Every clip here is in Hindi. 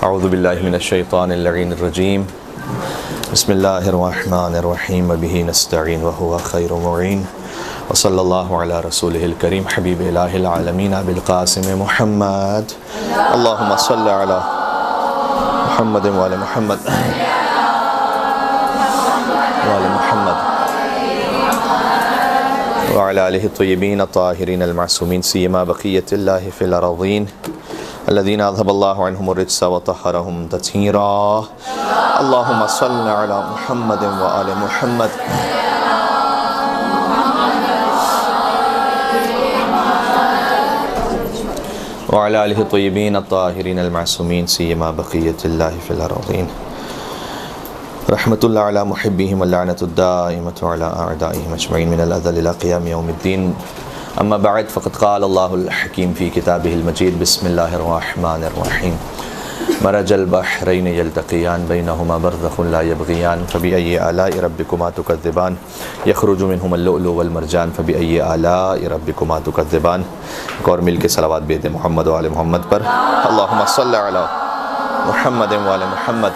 अऊज़ु बिल्लाहि मिनश शैतानिर रजीम बिस्मिल्लाहिर्रहमानिर्रहीम वबिही नस्तईन व हुवा खैरुल मुईन व सल्लल्लाहु अला रसूलिहिल करीम हबीब इलाहिल आलमीन अबिल क़ासिम मुहम्मद अल्लाहुम्मा सल्लि अला मुहम्मद व आले मुहम्मद व आले मुहम्मद व अला आलिहि तय्यबीन अत्ताहिरीन अल मासूमीन सियमा बक़ियतिल्लाहि फ़िल अरज़ीन अल्लज़ीना अज़हबल्लाहु अन्हुमुर रिज्सा व तह्हरहुम तत्हीरा अल्लाहुम्मा सल्लि अला मुहम्मद व आले मुहम्मद व अला आलिहि तय्यबीन अत्ताहिरीन अल मासूमीन सियमा बक़ियतिल्लाहि फ़िल अरज़ीन रहमतुल्लाह अला मुहिब्बिहिम व लअनतुद दाइमतु अला अअदाइहिम अजमईन मिनल अज़ल इला क़ियाम यौमिद्दीन अम्मा बअद फ़क़द क़ाल अल्लाहुल हकीम फ़ी किताबिहिल मजीद बिस्मिल्लाहिर्रहमानिर्रहीम मरजल बहरैन यल्तक़ियान बैनहुमा बरज़ख़ुन ला यबग़ियान फ़बिअय्यि आलाइ रब्बिकुमा तुकज़्ज़िबान यख़रुजु मिनहुमुल लुअलुअ वल मरजान फ़बिअय्यि आलाइ रब्बिकुमा तुकज़्ज़िबान। एक और मिल के सलावत भेज दें मोहम्मद व आले मोहम्मद पर। अल्लाहुम्मा सल्लि अला मुहम्मद व आले मुहम्मद।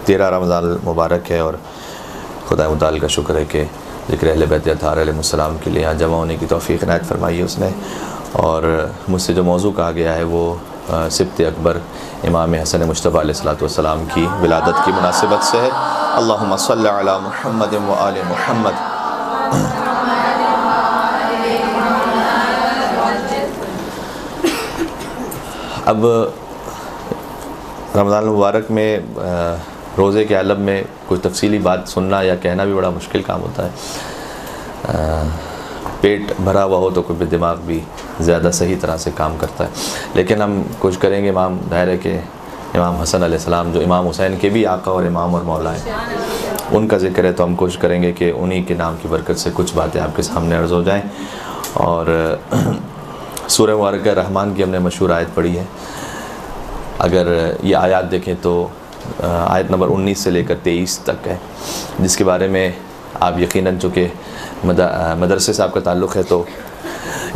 तेरह रमज़ान मुबारक है और खुदा मुताल का शुक्र है कि ज़िक्र अहले बैत अत्हार अलैहिस्सलाम के लिए यहाँ जमा होने की तौफ़ीक़ इनायत फरमाई है उसने। और मुझसे जो मौजू कहा गया है वो सिब्त अकबर इमाम हसन मुज्तबा अलैहिस्सलाम की विलादत की मुनासिबत से है। अल्लाहुम्मा सल्लि अला मुहम्मद व आले मुहम्मद। अब रमज़ान मुबारक में रोज़े के आलम में कुछ तफसीली बात सुनना या कहना भी बड़ा मुश्किल काम होता है। पेट भरा हुआ हो तो कोई भी दिमाग भी ज़्यादा सही तरह से काम करता है। लेकिन हम कुछ करेंगे इमाम दायरे के इमाम हसन अलैहिस्सलाम जो इमाम हुसैन के भी आका और इमाम और मौला हैं, उनका ज़िक्र है तो हम कोशिश करेंगे कि उन्हीं के नाम की बरकत से कुछ बातें आपके सामने अर्ज़ हो जाएँ। और सूरह मुबारक रहमान की हमने मशहूर आयत पढ़ी है। अगर ये आयत देखें तो आयत नंबर 19 से लेकर 23 तक है, जिसके बारे में आप यकीनन चूँकि मदरसे से आपका ताल्लुक़ है तो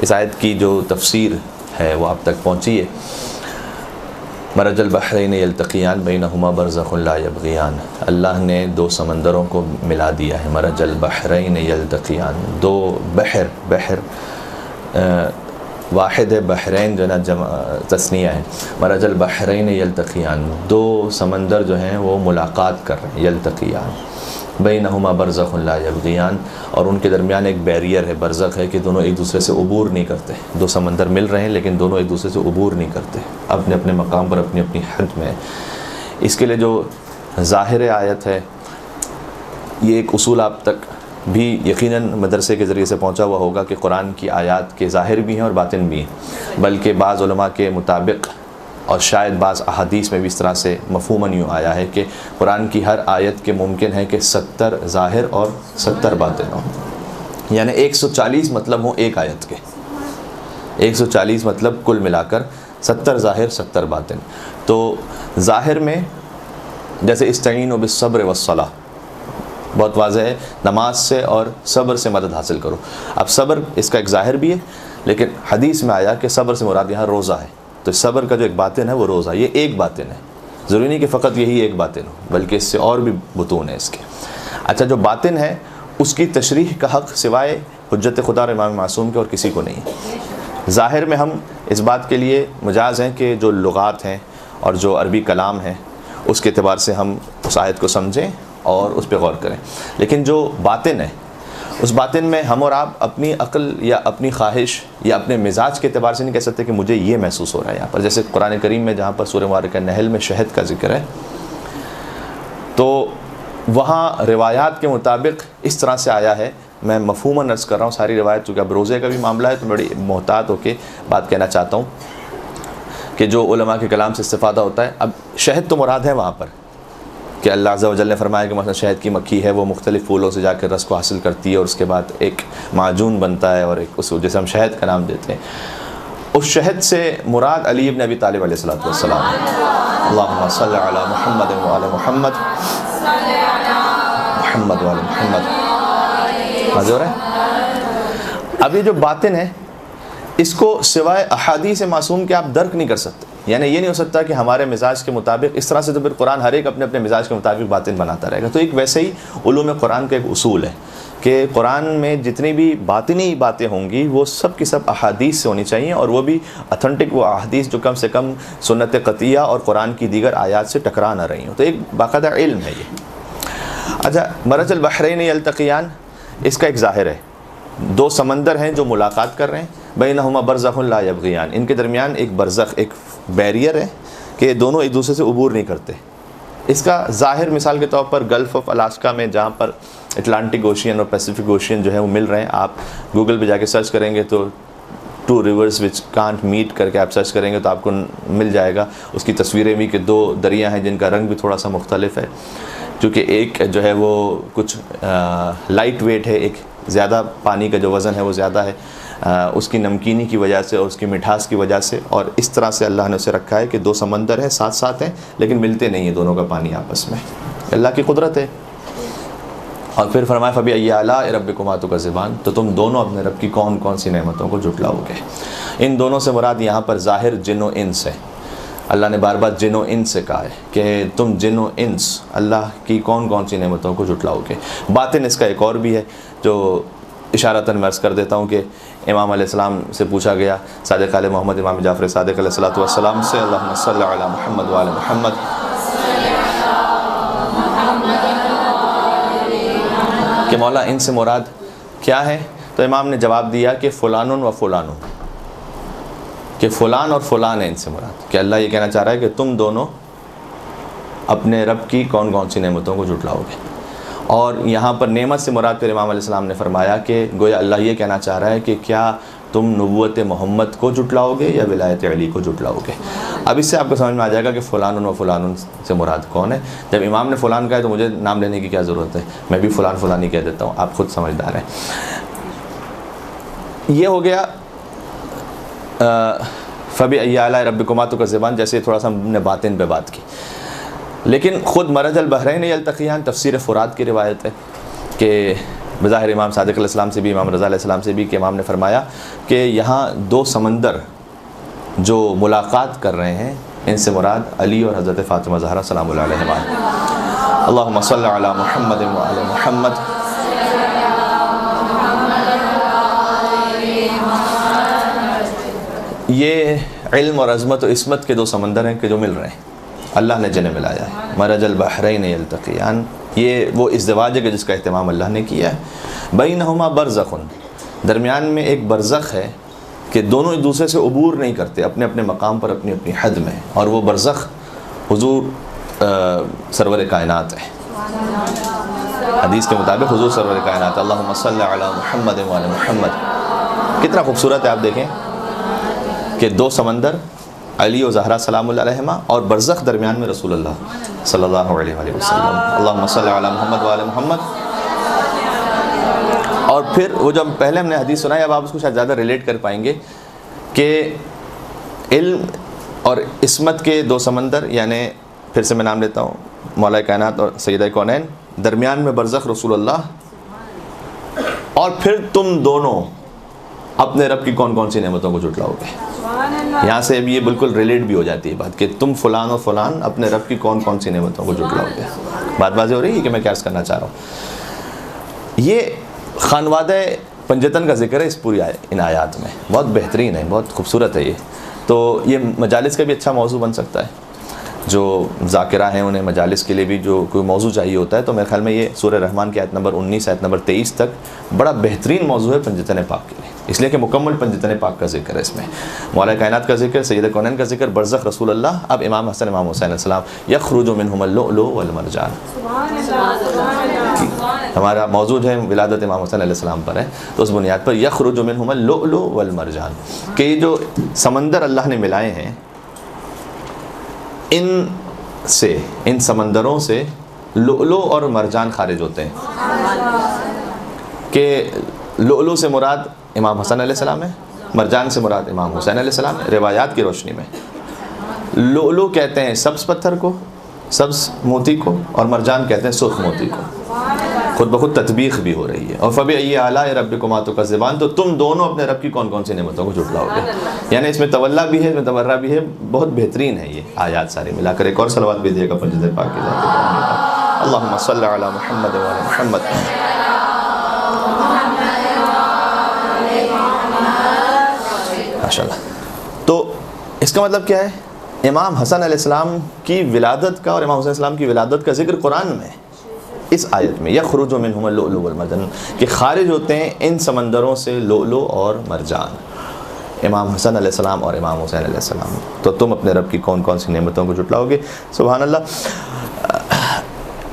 इस आयत की जो तफसीर है वो आप तक पहुँची है। मरजल बहरैन यल्तक़ियान बैनहुमा बरज़ख़ुन ला यबग़ियान। अल्लाह ने दो समंदरों को मिला दिया है। मरजल बहरैन यल्तक़ियान, दो बहर वाहिद है, बहरैन जो है ना तस्निया है। मरजल बहरैन यल्तक़ियान, दो समंदर जो हैं वो मुलाकात कर रहे हैं। यल्तक़ियान बैनहुमा बरज़ख़ुन ला यबग़ियान, और उनके दरमियान एक बैरियर है, बरज़ख़ है कि दोनों एक दूसरे से अबूर नहीं करते। दो समंदर मिल रहे हैं लेकिन दोनों एक दूसरे से अबूर नहीं करते, अपने अपने मकाम पर अपनी अपनी हद में। इसके लिए जो ज़ाहिर आयत है ये एक उसूल आप तक भी यकीनन मदरसे के ज़रिए से पहुंचा हुआ होगा कि कुरान की आयत के ज़ाहिर भी हैं और बातिन भी हैं। बल्कि बाज़ उलमा के मुताबिक और शायद बाज़ अहादीस में भी इस तरह से मफ़हूमन यूँ आया है कि कुरान की हर आयत के मुमकिन है कि 70 ज़ाहिर और 70 बातिन हों, यानी 140 मतलब हों एक आयत के। 140 मतलब कुल मिलाकर 70 ज़ाहिर 70 बातिन। तो ज़ाहिर में जैसे इस्तईनु बिस्सब्र वस्सलाह, बहुत वाज़ेह है, नमाज से और सब्र से मदद हासिल करो। अब सब्र इसका एक ज़ाहिर भी है, लेकिन हदीस में आया कि सब्र से मुराद यहाँ रोज़ा है। तो सब्र का जो एक बातिन है वो रोज़ा, ये एक बातिन है। ज़रूरी नहीं कि फ़कत यही एक बातिन हो, बल्कि इससे और भी बुतून है इसके। अच्छा, जो बातिन है उसकी तशरीह का हक़ सिवाय हुज्जत खुदा और इमाम मासूम के और किसी को नहीं है। ज़ाहिर में हम इस बात के लिए मजाज़ हैं कि जो लुगात हैं और जो अरबी कलाम है उसके एतबार से हम उस आयत को समझें और उस पर गौर करें। लेकिन जो बातिन है उस बातिन में हम और आप अपनी अक्ल या अपनी ख्वाहिश या अपने मिजाज के एतबार से नहीं कह सकते कि मुझे ये महसूस हो रहा है यहाँ पर। जैसे कुरान करीम में जहाँ पर सूरह मुबारक नहल में शहद का जिक्र है, तो वहाँ रिवायात के मुताबिक इस तरह से आया है। मैं मफ़हूमन अर्ज़ कर रहा हूँ सारी रिवायत, चूँकि अब रोज़े का भी मामला है तो बड़ी मोहतात होकर बात कहना चाहता हूँ कि जो उलमा के कलाम से इस्तिफ़ादा होता है। अब शहद तो मुराद है वहाँ पर कि अल्लाह अज़्ज़ा व जल्ल ने फरमाया कि मतलब शहद की मक्खी है, वो मुख्तलिफ़ फूलों से जाकर रस को हासिल करती है और उसके बाद एक माजून बनता है और एक उस जैसे हम शहद का नाम देते हैं। उस शहद से मुराद अली इब्न अबी तालिब अलैहिस्सलातु वस्सलाम। अल्लाहुम्मा सल्लि अला मुहम्मद व आले मुहम्मद। मुहम्मद वाले मोहम्मद हाजिर है। अब ये जो बातिन है, इसको सिवाय अहादीस मासूम के आप दर्क नहीं कर सकते। यानी ये नहीं हो सकता कि हमारे मिजाज के मुताबिक, इस तरह से तो फिर कुरान हर एक अपने अपने मिजाज के मुताबिक बातिन बनाता रहेगा। तो एक वैसे ही उलूम कुरान का एक उसूल है कि कुरान में जितनी भी बातिनी बातें होंगी वो सब की सब अहादीस से होनी चाहिए, और वो भी अथेंटिक, वो अहादीस जो कम से कम सुन्नत क़तिया और कुरान की दीगर आयात से टकरा ना रही हो। तो एक बाकायदा इल्म है ये। अच्छा, मरजल बहरैन यल्तक़ियान, इसका एक ज़ाहिर है, दो समंदर हैं जो मुलाकात कर रहे हैं, बैनहुमा बरज़ख़ुन ला यबग़ियान, इनके दरमियान एक बरज़ख़, एक बैरियर है कि दोनों एक दूसरे से उबूर नहीं करते। इसका ज़ाहिर मिसाल के तौर पर गल्फ़ ऑफ अलास्का में, जहाँ पर अटलांटिक ओशियन और पैसिफिक ओशियन जो है वो मिल रहे हैं, आप गूगल पे जाके सर्च करेंगे तो to reverse which can't meet करके आप सर्च करेंगे तो आपको मिल जाएगा। उसकी तस्वीरें भी कि दो दरिया हैं जिनका रंग भी थोड़ा सा मुख्तलिफ है, क्योंकि एक जो है वो कुछ लाइट वेट है, एक ज़्यादा पानी का जो वज़न है वो ज़्यादा है, उसकी नमकीनी की वजह से और उसकी मिठास की वजह से, और इस तरह से अल्लाह ने उसे रखा है कि दो समंदर हैं, साथ साथ हैं लेकिन मिलते नहीं हैं दोनों का पानी आपस में। अल्लाह की कुदरत है। और फिर फरमाया फ़बी अय्यि आलाइ रब्बिकुमा तुकज़्ज़िबान, तो तुम दोनों अपने रब की कौन कौन सी नेमतों को जुटलाओगे। इन दोनों से मुराद यहाँ पर ज़ाहिर जिन व इंस है। अल्लाह ने बार बार जिन व इंस से कहा है कि तुम जिन व इंस अल्लाह की कौन कौन सी नेमतों को जुटलाओगे। बातिन इसका एक और भी है जो इशारतन मैं अर्ज़ कर देता हूँ कि इमाम अलैहिस्सलाम से पूछा गया, सादिक़ आले मोहम्मद इमाम जाफ़र सादिक़ अलैहिस्सलातु वस्सलाम से, अल्लाहुम्मा सल्लि अला मुहम्मद व आले मुहम्मद, कि मौला इनसे मुराद क्या है। तो इमाम ने जवाब दिया कि फ़ुलानुन व फ़ुलानुन, कि फ़ुलान और फ़ुलान है इनसे मुराद। कि अल्लाह ये कहना चाह रहा है कि तुम दोनों अपने रब की कौन कौन सी नेमतों को जुटलाओगे। और यहाँ पर नेमत से मुराद फिर इमाम अलैहिस्सलाम ने फरमाया कि गोया अल्लाह ये कहना चाह रहा है कि क्या तुम नबूवत मोहम्मद को जुटलाओगे या विलायत अली को जुटलाओगे। अब इससे आपको समझ में आ जाएगा कि फ़ुलानुन व फ़ुलानुन से मुराद कौन है। जब इमाम ने फ़ुलान कहा है तो मुझे नाम लेने की क्या ज़रूरत है, मैं भी फ़ुलान फ़ुलानी कह देता हूँ, आप ख़ुद समझदार हैं। ये हो गया फ़बी अय्यि आलाइ रब्बिकुमा तुकज़्ज़िबान, जैसे थोड़ा सा हमने बातिन पे बात की। लेकिन ख़ुद मरजल बहरैन यल्तक़ियान तफ़सीर फ़ुरात की रिवायत है कि बज़ाहिर इमाम सादिक़ अलैहिस्सलाम से भी, इमाम रज़ा अलैहिस्सलाम से भी, कि इमाम ने फरमाया कि यहाँ दो समंदर जो मुलाकात कर रहे हैं, इनसे मुराद अली और हज़रत फ़ातिमा ज़हरा सलामुल्लाह अलैहिमा। अल्लाहुम्मा सल्लि अला मुहम्मद व आले मुहम्मद। ये इल्म और अज़मत और इस्मत के दो समंदर हैं कि जो मिल रहे हैं, अल्लाह ने जिन्हें मिलाया है। मरजल बहरैन यल्तक़ियान, ये वो इज़्दिवाज है कि जिसका एहतमाम अल्लाह ने किया है। बैनहुमा बरज़ख़ुन, दरमियान में एक बरज़ख़ है कि दोनों एक दूसरे से उबूर नहीं करते, अपने अपने मकाम पर अपनी अपनी हद में, और वो बरज़ख़ हुज़ूर सरवर कायनात है। हदीस के मुताबिक हुज़ूर सरवर कायनात, अल्लाहुम्मा सल्लि अला मुहम्मद व आले मुहम्मद। कितना खूबसूरत है, आप देखें कि दो समंदर, अली और ज़हरा सलामुल्लाह अलैहिमा, और बरज़ख़ दरमियान में रसूलुल्लाह सल्लल्लाहु अलैहि वसल्लम, अल्लाहुम्मा सल्लि अला मुहम्मद व आले मुहम्मद। और फिर वो जब पहले हमने हदीस सुनाई, अब आप उसको शायद ज़्यादा रिलेट कर पाएंगे कि इल्म और इस्मत के दो समंदर, यानी फिर से मैं नाम लेता हूँ, मौला कायनात और सैयदा कौनैन, दरमियान में बरज़ख़ रसूलुल्लाह, और फिर तुम दोनों अपने रब की कौन कौन सी नेमतों को जुटलाओगे। यहाँ से अब ये बिल्कुल रिलेट भी हो जाती है बात कि तुम फ़ुलान और फ़ुलान अपने रब की कौन कौन सी नेमतों को जुटलाओगे। बात वाज़ेह हो रही है कि मैं क्या अर्ज़ करना चाह रहा हूँ। ये ख़ानवादे पंजतन का ज़िक्र है इस पूरी इन आयात में, बहुत बेहतरीन है, बहुत खूबसूरत है ये। तो ये मजालिस का भी अच्छा मौजू बन सकता है। जो ज़ाकिरा हैं उन्हें मजालिस के लिए भी जो कोई मौजू चाहिए होता है, तो मेरे ख्याल में ये सूरह रहमान की आयत नंबर 19 आयत नंबर 23 तक बड़ा बेहतरीन मौजू है पंजतन पाक के लिए, इसलिए कि मुकम्मल पंजतन पाक का जिक्र है इसमें। मौला कायनात का जिक्र, सैयद कौनैन का जिक्र, बरज़ख़ रसूलुल्लाह, अब इमाम हसन इमाम हुसैन अलैहिस्सलाम, यख़रुजु मिनहुमुल लुअलुअ वल मरजान। हमारा मौजूद है विलादत इमाम हुसैन अलैहिस्सलाम पर है, तो उस बुनियाद पर यख़रुजु मिनहुमुल लुअलुअ वल मरजान, कि जो समंदर अल्लाह ने मिलाए हैं, इन समंदरों से लुअलु और मरजान खारिज होते हैं। कि लुअलु से मुराद इमाम हसन अलैहिस्सलाम है, मरजान से मुराद इमाम हुसैन अलैहिस्सलाम है। रिवायात की रोशनी में लुअलु कहते हैं सब्ज़ पत्थर को, सब्ज़ मोती को, और मरजान कहते हैं सुर्ख मोती को। खुद ब खुद तत्बीक भी हो रही है। और फ़बी आलाए रब्बिकुमा तुकज़्ज़िबान, तो तुम दोनों अपने रब की कौन कौन सी नेमतों को झुटलाओगे। यानी इसमें तवल्ला भी है, इसमें तवर्रा भी है। बहुत बेहतरीन है ये आयात सारी मिलाकर। एक और सलवात भेजिएगा पंजद पाक की ज़ात। अल्लाहुम्मा सल्लि अला मुहम्मद व अला मुहम्मद। माशाअल्लाह। तो इसका मतलब क्या है, इमाम हसन अलैहिस्सलाम की विलादत का और इमाम हुसैन अलैहिस्सलाम की विलादत का जिक्र कुरान में इस आयत में, यख़रुजु मिनहुमुल लुअलुअ वल मरजान, कि खारिज होते हैं इन समंदरों से लुअलुअ और मरजान, इमाम हसन अलैहिस्सलाम और इमाम हुसैन अलैहिस्सलाम। तो तुम अपने रब की कौन कौन सी नेमतों को जुटलाओगे। सुभान अल्लाह।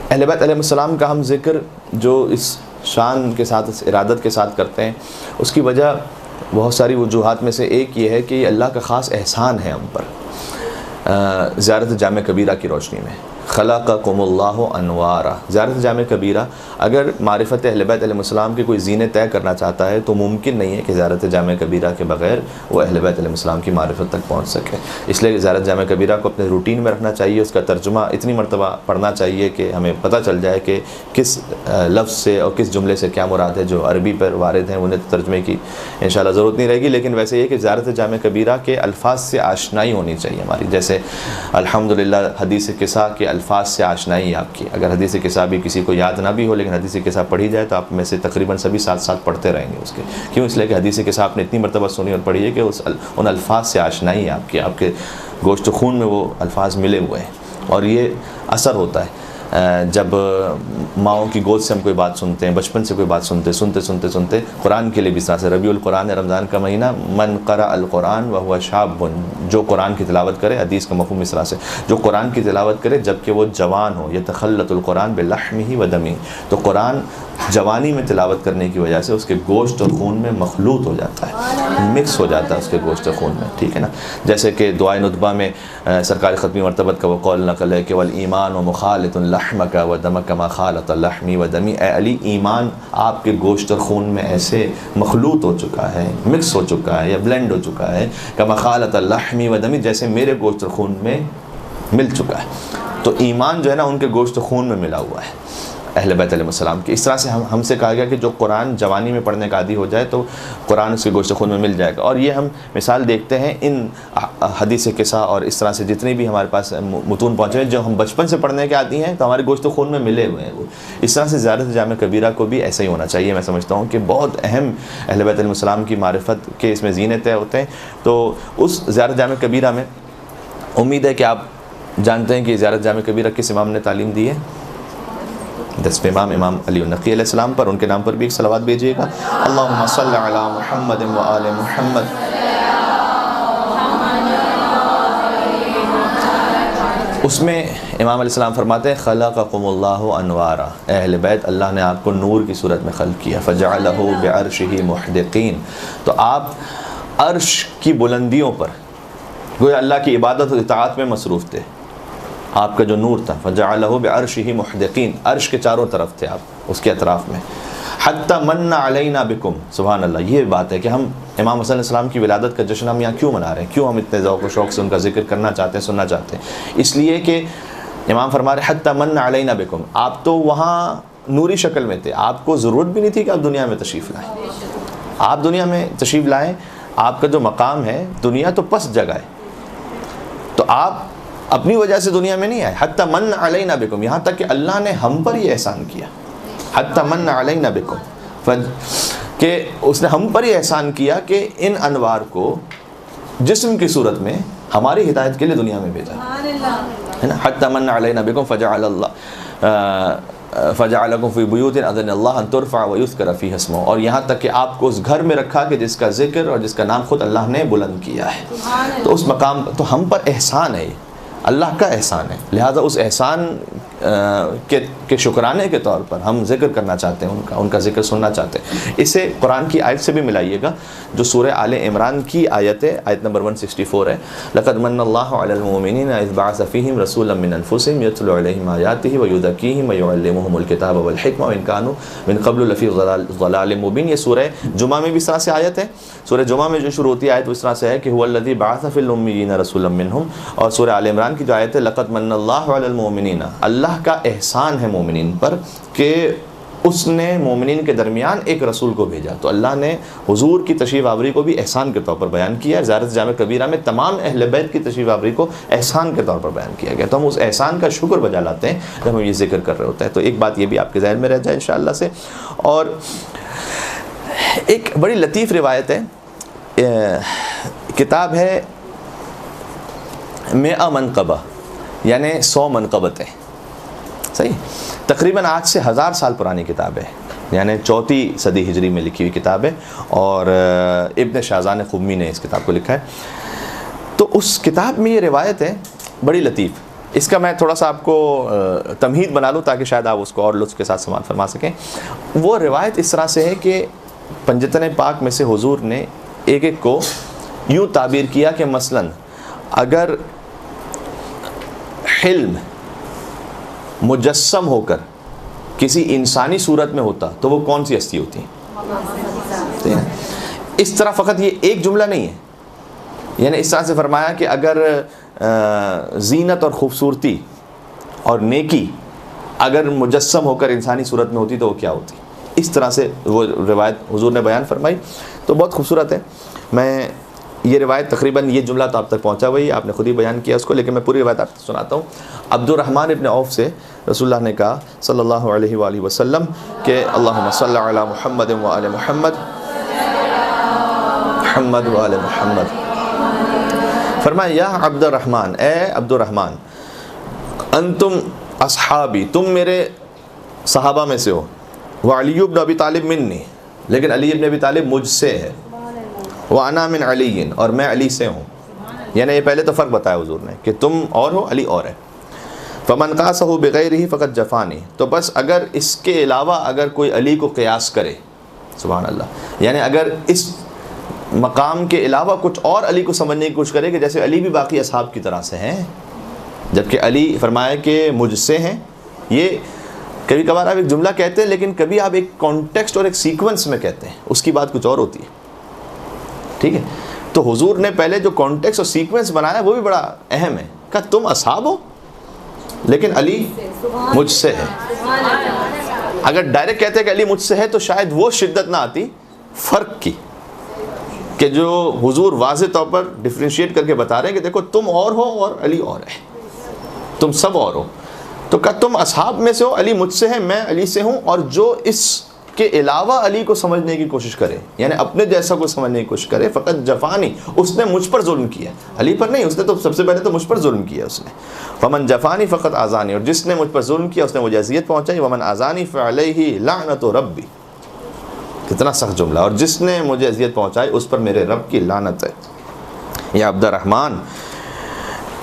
अहले बैत अलैहिस्सलाम का हम जिक्र जो इस शान के साथ, इस इरादत के साथ करते हैं, उसकी वजह बहुत सारी वजूहात में से एक ये है कि अल्लाह का ख़ास एहसान है हम पर। ज़ियारत जामे कबीरा की रोशनी में, खलक़कुमुल्लाहु अनवारा, ज़ियारत जामे कबीरा, अगर मारिफत अहले बैत अलैहिस्सलाम की कोई ज़ीने तय करना चाहता है तो मुमकिन नहीं है कि ज़ियारत जामे कबीरा के बग़ैर वो अहले बैत अलैहिस्सलाम की मारिफत तक पहुँच सके। इसलिए ज़ियारत जामे कबीरा को अपने रूटीन में रखना चाहिए। उसका तर्जुमा इतनी मरतबा पढ़ना चाहिए कि हमें पता चल जाए कि किस लफ्ज़ से और किस जुमले से क्या मुराद है। जो अरबी पर वारिद हैं उन्हें तर्जुमे की इंशाअल्लाह ज़रूरत नहीं रहेगी, लेकिन वैसे ये कि ज़ियारत जामे कबीरा के अल्फाज से आशनाई होनी चाहिए हमारी। जैसे अल्हम्दुलिल्लाह हदीस किसा के अल्फाज से आशनाई आपकी, अगर हदीस किसा भी किसी को याद ना भी हो लेकिन हदीस किसा पढ़ी जाए तो आप में से तकरीबन सभी साथ साथ पढ़ते रहेंगे उसके। क्यों? इसलिए कि हदीस किसा आपने इतनी मरतबा सुनी और पढ़ी है कि उन अल्फाज से आशनाई है आपकी, आपके गोश्त खून में वो अल्फाज मिले हुए हैं। और ये असर होता है जब माओं की गोद से हम कोई बात सुनते हैं, बचपन से कोई बात सुनते सुनते कुरान के लिए भी इस तरह से रबीउल कुरान है, रमज़ान का महीना, मन क़रा अल कुरान व हुवा शाबुन, जो कुरान की तिलावत करे, हदीस का मफ़हूम इस तरह से, जो कुरान की तिलावत करे जबकि वो जवान हो, यतखल्लतुल कुरान बिलहमिही व दमी, तो कुरान जवानी में तिलावत करने की वजह से उसके गोश्त और खून में मखलूत हो जाता है, मिक्स हो जाता है उसके गोश्त और खून में, ठीक है ना। जैसे कि दुआए नुतबा में सरकारी ख़त्मी मरतबत का वो कौल नकल है कि वल ईमान व मुखालितुन लहमका व दमका मा खालत लहमी व दमी, ए अली ईमान आपके गोश्त और खून में ऐसे मखलूत हो चुका है, मिक्स हो चुका है या ब्लेंड हो चुका है, कमा खालत लहमी व दमी, जैसे मेरे गोश्त और खून में मिल चुका है। तो ईमान जो है ना उनके गोश्त और खून में मिला हुआ है अहले बैत अलैहिस्सलाम की। इस तरह से हमसे कहा गया कि जो कुरान जवानी में पढ़ने का आदी हो जाए तो कुरान उसके गोश्त खून में मिल जाएगा। और ये हम मिसाल देखते हैं इन हदीस किसा और इस तरह से जितने भी हमारे पास मुतून पहुँचे हैं जो हम बचपन से पढ़ने के आदी हैं तो हमारे गोश्त खून में मिले हुए हैं वो। इस तरह से ज़ियारत जामे कबीरा को भी ऐसा ही होना चाहिए। मैं समझता हूँ कि बहुत अहम अहले बैत अलैहिस्सलाम की मारिफत के इसमें ज़ीने तय होते हैं। तो उस ज़ियारत जामे कबीरा में उम्मीद है कि आप जानते हैं कि ज़ियारत जामे कबीरा किस इमाम ने तालीम दी है। 10वें इमाम इमाम अली नक़ी अलैहिस्सलाम पर, उनके नाम पर भी एक सलावत भेजिएगा। अल्लाहुम्मा सल्लि अला मुहम्मद व आले मुहम्मद। उसमें इमाम अलैहिस्सलाम फरमाते हैं खलक़कुमुल्लाहु अनवारा, अहले बैत अल्लाह ने आपको नूर की सूरत में खल्क़ किया। फ़जअलहु बिअर्शिही मुहदिक़ीन, तो आप अर्श की बुलंदियों पर गोया अल्लाह की इबादत और इताअत में मसरूफ़ थे। आपका जो नूर था फ़जअलहु बिअर्शिही मुहदिक़ीन, अर्श के चारों तरफ थे आप, उसके अतराफ़ में। हत्ता मन्ना अलैना बिकुम, सुभान अल्लाह। ये बात है कि हम इमाम हसन अलैहिस्सलाम की विलादत का जश्न हम यहाँ क्यों मना रहे हैं, क्यों हम इतने ज़ौक़ व शौक़ से उनका ज़िक्र करना चाहते हैं, सुनना चाहते हैं। इसलिए कि इमाम फरमा रहे हत्ता मन्ना अलैना बिकुम, आप तो वहाँ नूरी शक्ल में थे, आपको ज़रूरत भी नहीं थी कि आप दुनिया में तशरीफ़ लाएँ। आप दुनिया में तशरीफ़ लाएँ, आपका जो मकाम है, दुनिया तो पस्त जगह है, तो आप अपनी वजह से दुनिया में नहीं आए। हत्ता मन अलैना बिकुम, यहाँ तक कि अल्लाह ने हम पर ये एहसान किया। हत्ता मन अलैना बिकुम, कि उसने हम पर ये एहसान किया कि इन अनवार को जिस्म की सूरत में हमारी हिदायत के लिए दुनिया में भेजा है ना। हत्ता मन अलैना बिकुम फ़जअलकुम फ़ी बुयूतिन अज़नल्लाहु अन तुरफ़अ व युज़करा फ़ीहा इस्मुहु, और यहाँ तक कि आपको उस घर में रखा कि जिसका ज़िक्र और जिसका नाम खुद अल्लाह ने बुलंद किया है। तो उस मकाम, तो हम पर एहसान है, अल्लाह का एहसान है, लिहाजा उस एहसान के शुक्राने के तौर पर हम ज़िक्र करना चाहते हैं, उनका ज़िक्र सुनना चाहते हैं। इसे कुरान की आयत से भी मिलाइएगा जो सूरह आले इमरान की आयत है, आयत नंबर 164 है। लक़द मन्नल्लाहु अलल मुमिनीना इज़ बअअस फ़ीहिम रसूलन मिन अनफुसिहिम यतलू अलैहिम आयातिही व युज़क्कीहिम व युअल्लिमुहुमुल किताब वल हिकमा व इन कानू मिन क़ब्लु लफ़ी ज़लालिम मुबीन। ये सूरह जुमा में भी इस तरह से आयत है। सूरह जुमा में जो शुरू होती है आयत इस तरह से है कि हुवल्लज़ी बअअस फ़िल उम्मिय्यीना रसूलन मिनहुम, और सूरह आले इमरान की जो आयत है लक़द मन्नल्लाहु अलल मुमिनीना, अल्लाह का एहसान है मोमिनीन पर कि उसने मोमिनीन के दरमियान एक रसूल को भेजा। तो अल्लाह ने हुजूर की तशरीफ़ आवरी को भी एहसान के तौर पर बयान किया। ज़ियारत जामे कबीरा में तमाम अहले बैत की तशरीफ़ आवरी को एहसान के तौर पर बयान किया गया। तो हम उस एहसान का शुक्र बजा लाते हैं जब हम ये जिक्र कर रहे होते हैं। तो एक बात ये भी आपके ज़हन में रह जाए इंशाअल्लाह से। और एक बड़ी लतीफ़ रिवायत है, किताब है मेआ मनक़बा, यानी 100 मनक़बतें, सही, तकरीबन आज से 1000 साल पुरानी किताब है, यानी 4वीं सदी हिजरी में लिखी हुई किताब है। और इब्न शाहज़ान क़ुम्मी ने इस किताब को लिखा है। तो उस किताब में ये रिवायत है बड़ी लतीफ़। इसका मैं थोड़ा सा आपको तमहीद बना लूँ ताकि शायद आप उसको और लुत्फ़ के साथ समाअत फरमा सकें। वो रिवायत इस तरह से है कि पंजतन पाक में से हुजूर ने एक एक को यूँ ताबीर किया कि मसलन अगर हिल्म मुजस्सम होकर किसी इंसानी सूरत में होता तो वो कौन सी हस्ती होती है। इस तरह फ़कत ये एक जुमला नहीं है, यानी इस तरह से फरमाया कि अगर ज़ीनत और ख़ूबसूरती और नेकी अगर मुजस्सम होकर इंसानी सूरत में होती तो वो क्या होती। इस तरह से वो रिवायत हुजूर ने बयान फरमाई। तो बहुत खूबसूरत है। मैं ये रिवायत तकरीबन ये जुमला तो आप तक पहुँचा हुआ ही, आपने खुद ही बयान किया उसको, लेकिन मैं पूरी रिवायत आपको सुनाता हूँ। अब्दुर्रहमान इब्न औफ से रसूलुल्लाह ने कहा सल्लल्लाहु अलैहि वसल्लम के अल्लाहुम्मा सल्लि अला मुहम्मद व आले मुहम्मद, मुहम्मद व आले मुहम्मद। फरमाया या अब्दुर्रहमान, ए अब्दुर्रहमान, अंतुम अस्हाबी, तुम मेरे सहाबा में से हो, व अली इब्न अबी तालिब मिन्नी, लेकिन अली इब्न अबी तालिब मुझसे है, व अना मिन अली, और मैं अली से हूँ। यानी ये पहले तो फ़र्क बताया हुजूर ने कि तुम और हो, अली और है। फ़मन क़ासहु बिग़ैरिही फ़क़द जफ़ानी, तो बस अगर इसके अलावा अगर कोई अली को क़ियास करे, सुभान अल्लाह, यानी अगर इस मकाम के अलावा कुछ और अली को समझने की कोशिश करे कि जैसे अली भी बाकी असहाब की तरह से हैं, जबकि अली फरमाया कि मुझसे हैं। ये कभी कभार आप एक जुमला कहते हैं लेकिन कभी आप एक कॉन्टेक्स्ट और एक सीक्वेंस में कहते हैं, उसकी बात कुछ और होती है, ठीक है। तो हुजूर ने पहले जो कॉन्टेक्स्ट और सीक्वेंस बनाया वो भी बड़ा अहम है। कहा तुम असहाब हो लेकिन अली मुझसे है। अगर डायरेक्ट कहते हैं कि अली मुझसे है तो शायद वो शिद्दत ना आती फ़र्क की, कि जो हुजूर वाज़े तौर पर डिफ्रेंशिएट करके बता रहे हैं कि देखो तुम और हो और अली और है, तुम सब और हो। तो कहा तुम असहाब में से हो, अली मुझसे है, मैं अली से हूँ। और जो इसके अलावा अली को समझने की कोशिश करे, यानी अपने जैसा को समझने की कोशिश करे, फ़कत जफ़ानी, उसने मुझ पर जुल्म किया, अली पर नहीं, उसने तो सबसे पहले तो मुझ पर जुल्म किया उसने। फ़मन जफ़ानी फ़कत आज़ानी, और जिसने मुझ पर जुल्म किया उसने मुझे अज़ियत पहुँचाई। वमन आज़ानी फ़अलैहि लानतु रब्बी, कितना सख्त जुमला, और जिसने मुझे अज़ियत पहुँचाई उस पर मेरे रब की लानत है। या अब्दुर्रहमान,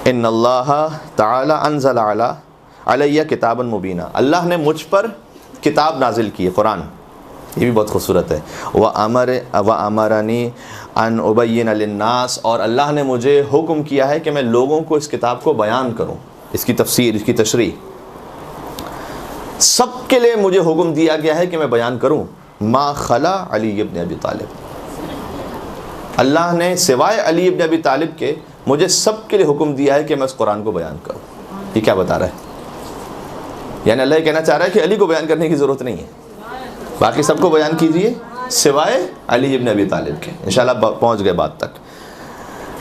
इन्नल्लाह तआला अंज़ला अलैया किताबन मुबीना, अल्लाह ने मुझ पर किताब नाजिल की है, कुरान। ये भी बहुत खूबसूरत है। व अमरनी अन उबय्यिन लिन्नास, और अल्लाह ने मुझे हुक्म किया है कि मैं लोगों को इस किताब को बयान करूं, इसकी तफसीर, इसकी तशरीह, सब के लिए मुझे हुक्म दिया गया है कि मैं बयान करूं। मा खला अली इब्न अबी तालिब, अल्लाह ने सिवाय अली इब्न अबी तालिब के मुझे सब के लिए हुक्म दिया है कि मैं इस कुरान को बयान करूं। ये क्या बता रहा है? यानी अल्लाह कहना चाह रहा है कि अली को बयान करने की ज़रूरत नहीं है, बाकी सबको बयान कीजिए सिवाय अली इब्न अबी तालिब के। इंशाअल्लाह पहुँच गए बात तक।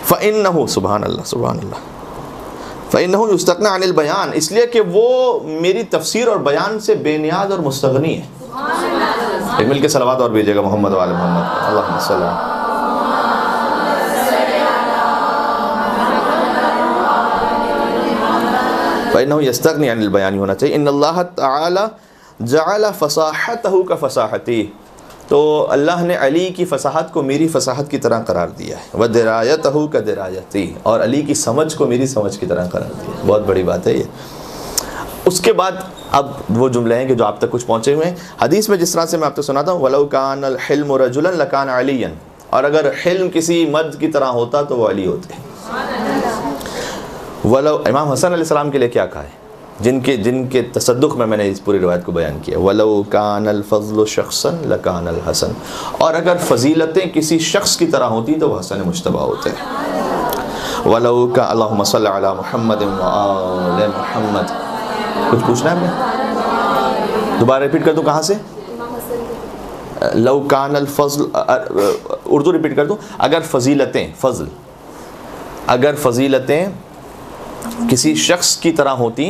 फ़इन्नहु, सुभान अल्लाह सुभान अल्लाह, फ़इन्नहु युस्तग़ना अनिल बयान, इसलिए कि वो मेरी तफसीर और बयान से बेनियाज और मुस्तग़नी है। एक मिल के सलावत और भेजिएगा मोहम्मद वाले मोहम्मद, अल्लाहुम्मा सल्लि। फ़इन्नहु यस्तग़नी अनिल बयान होना चाहिए। इन्नल्लाह तआला जअल फ़साहतहु का फ़साहती, तो अल्लाह ने अली की फ़साहत को मेरी फ़साहत की तरह करार दिया है। व दिरायतहु का दिरायती, और अली की समझ को मेरी समझ की तरह करार दिया है। बहुत बड़ी बात है ये। उसके बाद अब वो जुमले हैं कि जो आप तक कुछ पहुँचे हुए हैं। हदीस में जिस तरह से मैं आपको सुनाता हूँ, वलौ कानल हिल्मु रजुलन लकान अलियन, और अगर हिल्म किसी मर्द की तरह होता तो वो अली होते। वलो, इमाम हसन अलैहिस्सलाम के लिए क्या कहा है, जिनके तसद्दुक़ में मैंने इस पूरी रिवायत को बयान किया। वलो कानल फ़ज़्लु शख़्सन लकानल हसन, और अगर फ़जीलतें किसी शख्स की तरह होती तो वह हसन मुश्तबा होते। वलो का अल्लाहुम्मा सल्लि अला मुहम्मद व आले मुहम्मद। कुछ पूछना है आपने? दोबारा रिपीट कर दूँ कहाँ से? लौ कान अल फज़ल, उर्दू रिपीट कर दूँ, अगर फ़जीलतें, फ़ज़ल, अगर फ़जीलतें किसी शख्स की तरह होती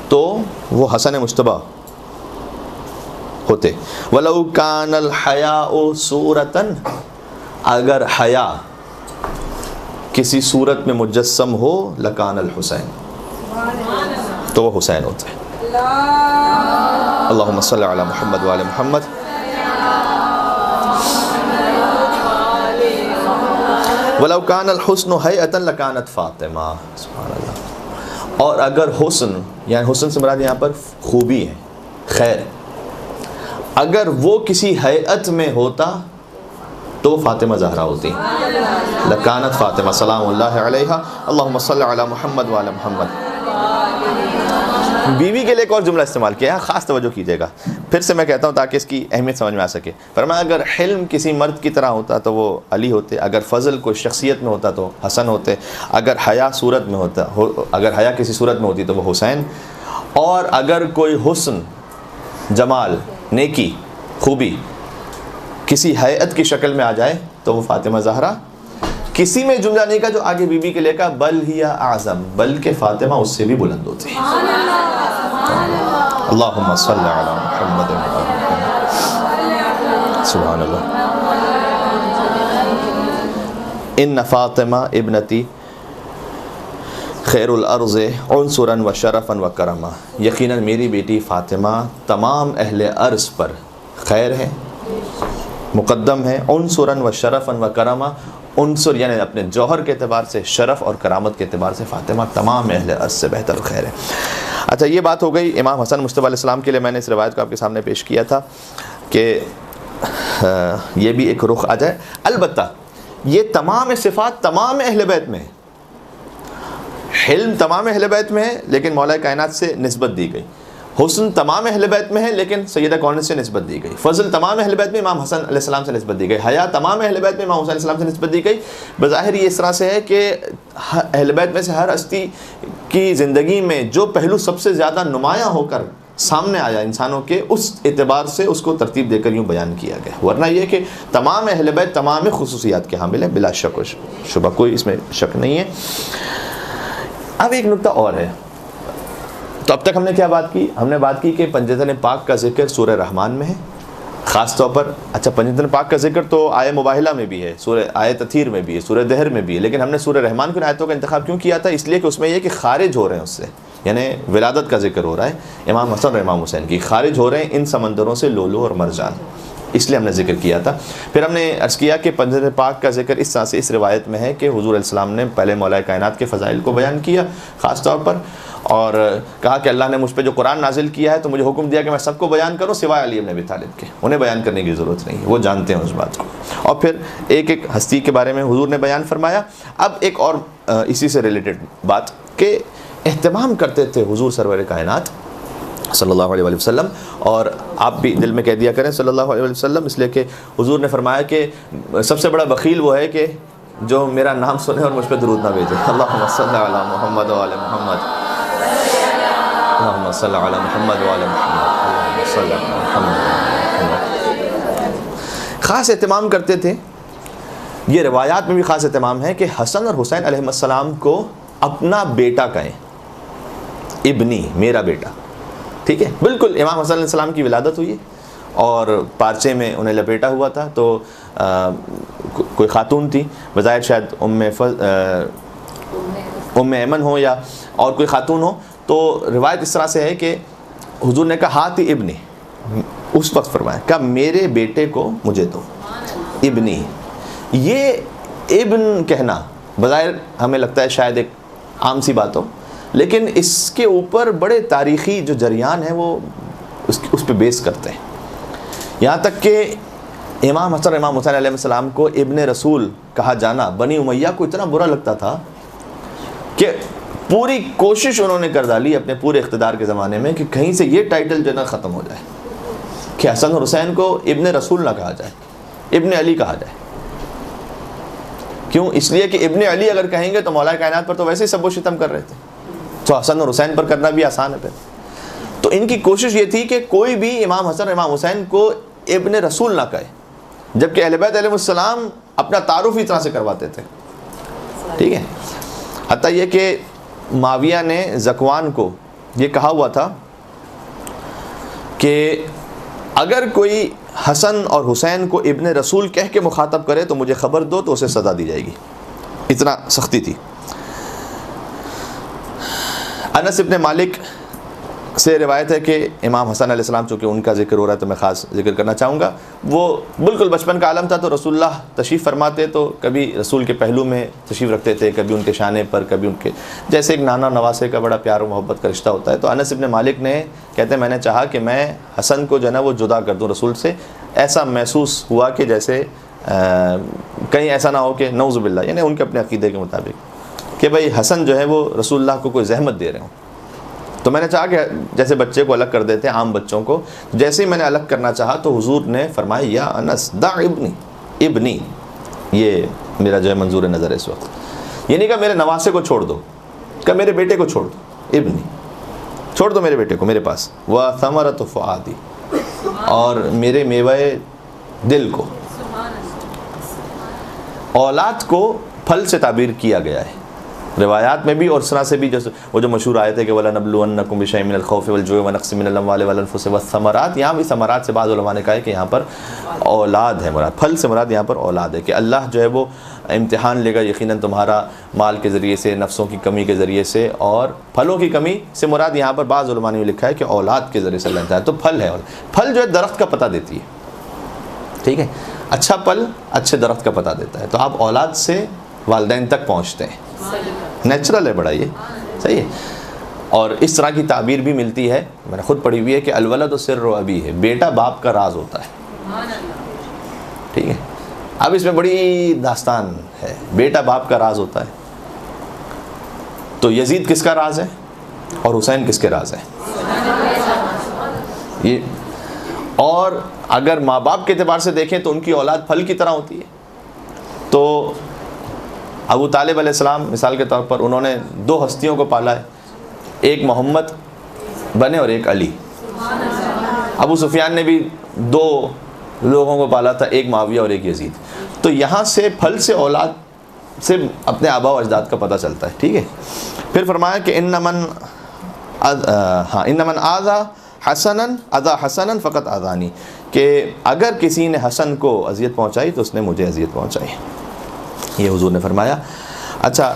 तो वो हसन मुश्तबा होते। वलौ कान अल हयाउ सूरतन, अगर हया किसी सूरत में मुजस्सम हो, लकान अल हुसैन, तो वो हुसैन होता है। अल्लाहुम्मा सल्लि अला मुहम्मद व आले मुहम्मद। वलौ कान अल हुस्नु हैअतन लकानत फातिमा, सुभान अल्लाह। और अगर हुस्न, यानी हुस्न से मुराद यहाँ पर खूबी है, खैर, अगर वो किसी हैअत में होता तो वो फातिमा ज़हरा होती, लकानत फातिमा सलामुल्लाहि अलैहा। अल्लाहुम्मा सल्लि अला मुहम्मद व आले मुहम्मद। बीवी के लिए एक और जुमला इस्तेमाल किया है, ख़ास तवज्जो कीजिएगा, फिर से मैं कहता हूँ ताकि इसकी अहमियत समझ में आ सके। फरमाया अगर हिल्म किसी मर्द की तरह होता तो वो अली होते, अगर फ़ज़ल कोई शख्सियत में होता तो हसन होते, अगर हया सूरत में होता अगर हया किसी सूरत में होती तो वो हुसैन, और अगर कोई हुस्न, जमाल, नेकी, खूबी किसी हैअत की शक्ल में आ जाए तो वो फातिमा ज़हरा। किसी में जुमला नहीं का जो आगे बीबी के लिए का, बल हिया आज़म, बल्कि फातिमा उससे भी बुलंद होती है। अल्लाहुम्मा सल्लि अला मुहम्मद व आले मुहम्मद। सुभान अल्लाह। इन्न फातिमा इब्नती खैरुल अर्ज़ उन्सुरन व शरफ़न व करमा, यकीनन मेरी बेटी फ़ातिमा तमाम अहले अर्ज़ पर खैर है, मुक़द्दम है। उन्सुरन व शरफ़न व करमा, उन्सुर यानी अपने जौहर के अतबार से, शरफ़ और करामत के अतबार से फ़ातिमा तमाम अहले अर्ज़ से बेहतर खैर है। अच्छा, ये बात हो गई इमाम हसन मुज्तबा अलैहिस्सलाम के लिए। मैंने इस रिवायत को आपके सामने पेश किया था कि ये भी एक रुख आ जाए। अलबत्ता ये तमाम सिफ़ात तमाम अहले बैत में है, हिल्म तमाम अहले बैत में है लेकिन मौला कायनात से निस्बत दी गई, हुस्न तमाम अहले बैत में है लेकिन सैयदा कौन से निस्बत दी गई, फ़ज़ल तमाम अहले बैत में इमाम हसन अलैहिस्सलाम से निस्बत दी गई, हया तमाम अहले बैत में इमाम हुसैन अलैहिस्सलाम से निस्बत दी गई। बज़ाहिर ये इस तरह से है कि अहले बैत में से हर हस्ती की ज़िंदगी में जो पहलू सबसे ज़्यादा नुमायाँ होकर सामने आया इंसानों के, उस एतबार से उसको तरतीब देकर यूँ बयान किया गया। वरना यह कि तमाम अहले बैत तमाम खुसूसियात के हामिल है, बिला शक व शुबा, कोई इसमें शक नहीं है। अब एक नुक्ता और है। तो अब तक हमने क्या बात की? हमने बात की कि पंजतन पाक का जिक्र सूरह रहमान में है ख़ास तौर पर। अच्छा, पंजतन पाक का जिक्र तो आय मुबाहिला में भी है, सूरह आय तथीर में भी है, सूरह दहर में भी है, लेकिन हमने सूरह रहमान की आयतों का इंतखाब क्यों किया था? इसलिए कि उसमें यह कि खारिज हो रहे हैं उससे, यानी विलादत का जिक्र हो रहा है इमाम हसन और इमाम हुसैन की, खारिज हो रहे हैं इन समंदरों से लोलो और मरजान, इसलिए हमने जिक्र किया था। फिर हमने अर्ज़ किया कि पंजतन पाक का जिक्र इस तरह से इस रिवायत में है कि हुज़ूर अलैहिस्सलाम ने पहले मौला कायनात के फ़ज़ाइल को बयान किया ख़ास तौर पर, और कहा कि अल्लाह ने मुझ पर जो कुरान नाजिल किया है तो मुझे हुक्म दिया कि मैं सबको बयान करूँ सिवाय अली इब्न अबी तालिब के, उन्हें बयान करने की ज़रूरत नहीं है, वो जानते हैं उस बात को। और फिर एक एक हस्ती के बारे में हुज़ूर ने बयान फरमाया। अब एक और इसी से रिलेटेड बात कि एहतमाम करते थे हुज़ूर सरवर कायनात सल्लल्लाहु अलैहि वसल्लम, और आप भी दिल में कह दिया करें सल्लल्लाहु अलैहि वसल्लम, इसलिए कि हुज़ूर ने फरमाया कि सबसे बड़ा बख़ील वो है कि जो मेरा नाम सुने और मुझ पर दुरूद ना भेजे। अल्लाहुम्मा सल्लि अला मुहम्मद व आले मुहम्मद, अल्लाहुम्मा सल्लि अला मुहम्मद व आले मुहम्मद, अल्लाहुम्मा सल्लि अला मुहम्मद। ख़ास एहतमाम करते थे, ये रिवायात में भी ख़ास एहतमाम है कि हसन और हुसैन अलैहिस्सलाम को अपना बेटा कहें, इब्नी, मेरा बेटा, ठीक है। बिल्कुल इमाम हसन अलैहिस्सलाम की विलादत हुई और पारचे में उन्हें लपेटा हुआ था, तो कोई ख़ातून थी, बज़ाहिर शायद उम्मे ऐमन हो या और कोई ख़ातून हो, तो रिवायत इस तरह से है कि हुजूर ने कहा हाथी इब्नी, उस वक्त फरमाया कहा मेरे बेटे को मुझे दो, इब्नी। ये इब्न कहना बज़ाहिर हमें लगता है शायद एक आम सी बात हो, लेकिन इसके ऊपर बड़े तारीख़ी जो जरियान है वो उस पर बेस करते हैं। यहाँ तक कि इमाम हसन और इमाम हुसैन अलैहिस्सलाम को इब्न रसूल कहा जाना बनी उमैया को इतना बुरा लगता था कि पूरी कोशिश उन्होंने कर डाली अपने पूरे इख्तिदार के ज़माने में कि कहीं से ये टाइटल जो है ना ख़त्म हो जाए कि हसन और हुसैन को इब्न रसूल ना कहा जाए, इब्न अली कहा जाए। क्यों? इसलिए कि इब्न अली अगर कहेंगे तो मौला कायनात पर तो वैसे ही सब वो सितम कर रहे थे, तो हसन और हुसैन पर करना भी आसान है फिर। तो इनकी कोशिश ये थी कि कोई भी इमाम हसन और इमाम हुसैन को इब्न रसूल ना कहे, जबकि अहले बैत अलैहिमुस्सलाम अपना तारुफ इस तरह से करवाते थे, ठीक है। हत्ता ये कि माविया ने ज़कवान को ये कहा हुआ था कि अगर कोई हसन और हुसैन को इब्न रसूल कह के मुखातब करे तो मुझे ख़बर दो, तो उसे सज़ा दी जाएगी, इतना सख्ती थी। अनस इब्न मालिक से रिवायत है कि इमाम हसन अलैहिस्सलाम, चूँकि उनका जिक्र हो रहा है तो मैं ख़ास जिक्र करना चाहूँगा, वो बिल्कुल बचपन का आलम था। तो रसूलुल्लाह तशरीफ़ फरमाते तो कभी रसूल के पहलू में तशरीफ़ रखते थे, कभी उनके शाने पर, कभी उनके, जैसे एक नाना नवासे का बड़ा प्यार और मोहब्बत का रिश्ता होता है। तो अनस इब्न मालिक ने कहते हैं मैंने चाहा कि मैं हसन को जो है ना वो जुदा कर दूँ रसूल से। ऐसा महसूस हुआ कि जैसे कहीं ऐसा ना हो कि नऊज़ु बिल्लाह, यानी उनके अपने अक़ीदे के मुताबिक कि भाई हसन जो है वो रसूलुल्लाह को कोई ज़हमत दे रहे हों। तो मैंने चाहा कि जैसे बच्चे को अलग कर देते हैं आम बच्चों को, जैसे ही मैंने अलग करना चाहा तो हुजूर ने फरमाया या अनस दा इब्नी, ये मेरा जो है मंजूर नज़र है इस वक्त, यानी कि मेरे नवासे को छोड़ दो, क्या मेरे बेटे को छोड़ दो, इब्नी छोड़ दो मेरे बेटे को मेरे पास, वह समरत फ़ुआदी, और मेरे मेवे दिल को। औलाद को फल से ताबीर किया गया है रिवायात में भी और सना से भी, जैसे वो जो मशहूर आयत है कि वला नबलुवन्नकुम बिशैइन मिनल खौफि वल जुइ व नक़्सिन मिनल अम्वालि वल अनफुसि वस्समरात। यहाँ भी समरात से बाद उलमा ने कहा है कि यहाँ पर औलाद है मुराद, फल से मुराद यहाँ पर औलाद है, कि अल्लाह जो है वो इम्तिहान लेगा यकीनन तुम्हारा माल के ज़रिए से, नफ्सों की कमी के ज़रिए से, और फलों की कमी से मुराद यहाँ पर बाज़ उलमा ने लिखा है कि औलाद के ज़रिए से अल्लाह। तो फल है, फल जो है दरख्त का पता देती है, ठीक है, अच्छा फल अच्छे दरख्त का पता देता है। तो आप औलाद से वालिदैन तक पहुँचते हैं, नेचुरल है बड़ा, ये सही है। और इस तरह की ताबीर भी मिलती है, मैंने खुद पढ़ी हुई है कि अलवलद सिर्रु अबी है, बेटा बाप का राज होता है, ठीक है। अब इसमें बड़ी दास्तान है, बेटा बाप का राज होता है। तो यजीद किसका राज है और हुसैन किसके राज है ये। और अगर माँ बाप के एतबार से देखें तो उनकी औलाद फल की तरह होती है। तो अबू तालिब अलैहिस्सलाम मिसाल के तौर पर उन्होंने दो हस्तियों को पाला है, एक मोहम्मद बने और एक अली। अबू सुफियान ने भी दो लोगों को पाला था, एक माविया और एक यजीद। तो यहाँ से फल से औलाद से अपने आबा व अजदाद का पता चलता है, ठीक है। फिर फरमाया कि इन्नमन आज़ा हसनन अदा हसनन फ़कत आज़ानी, कि अगर किसी ने हसन को अज़ियत पहुँचाई तो उसने मुझे अज़ियत पहुँचाई, ये हुजूर ने फरमाया। अच्छा,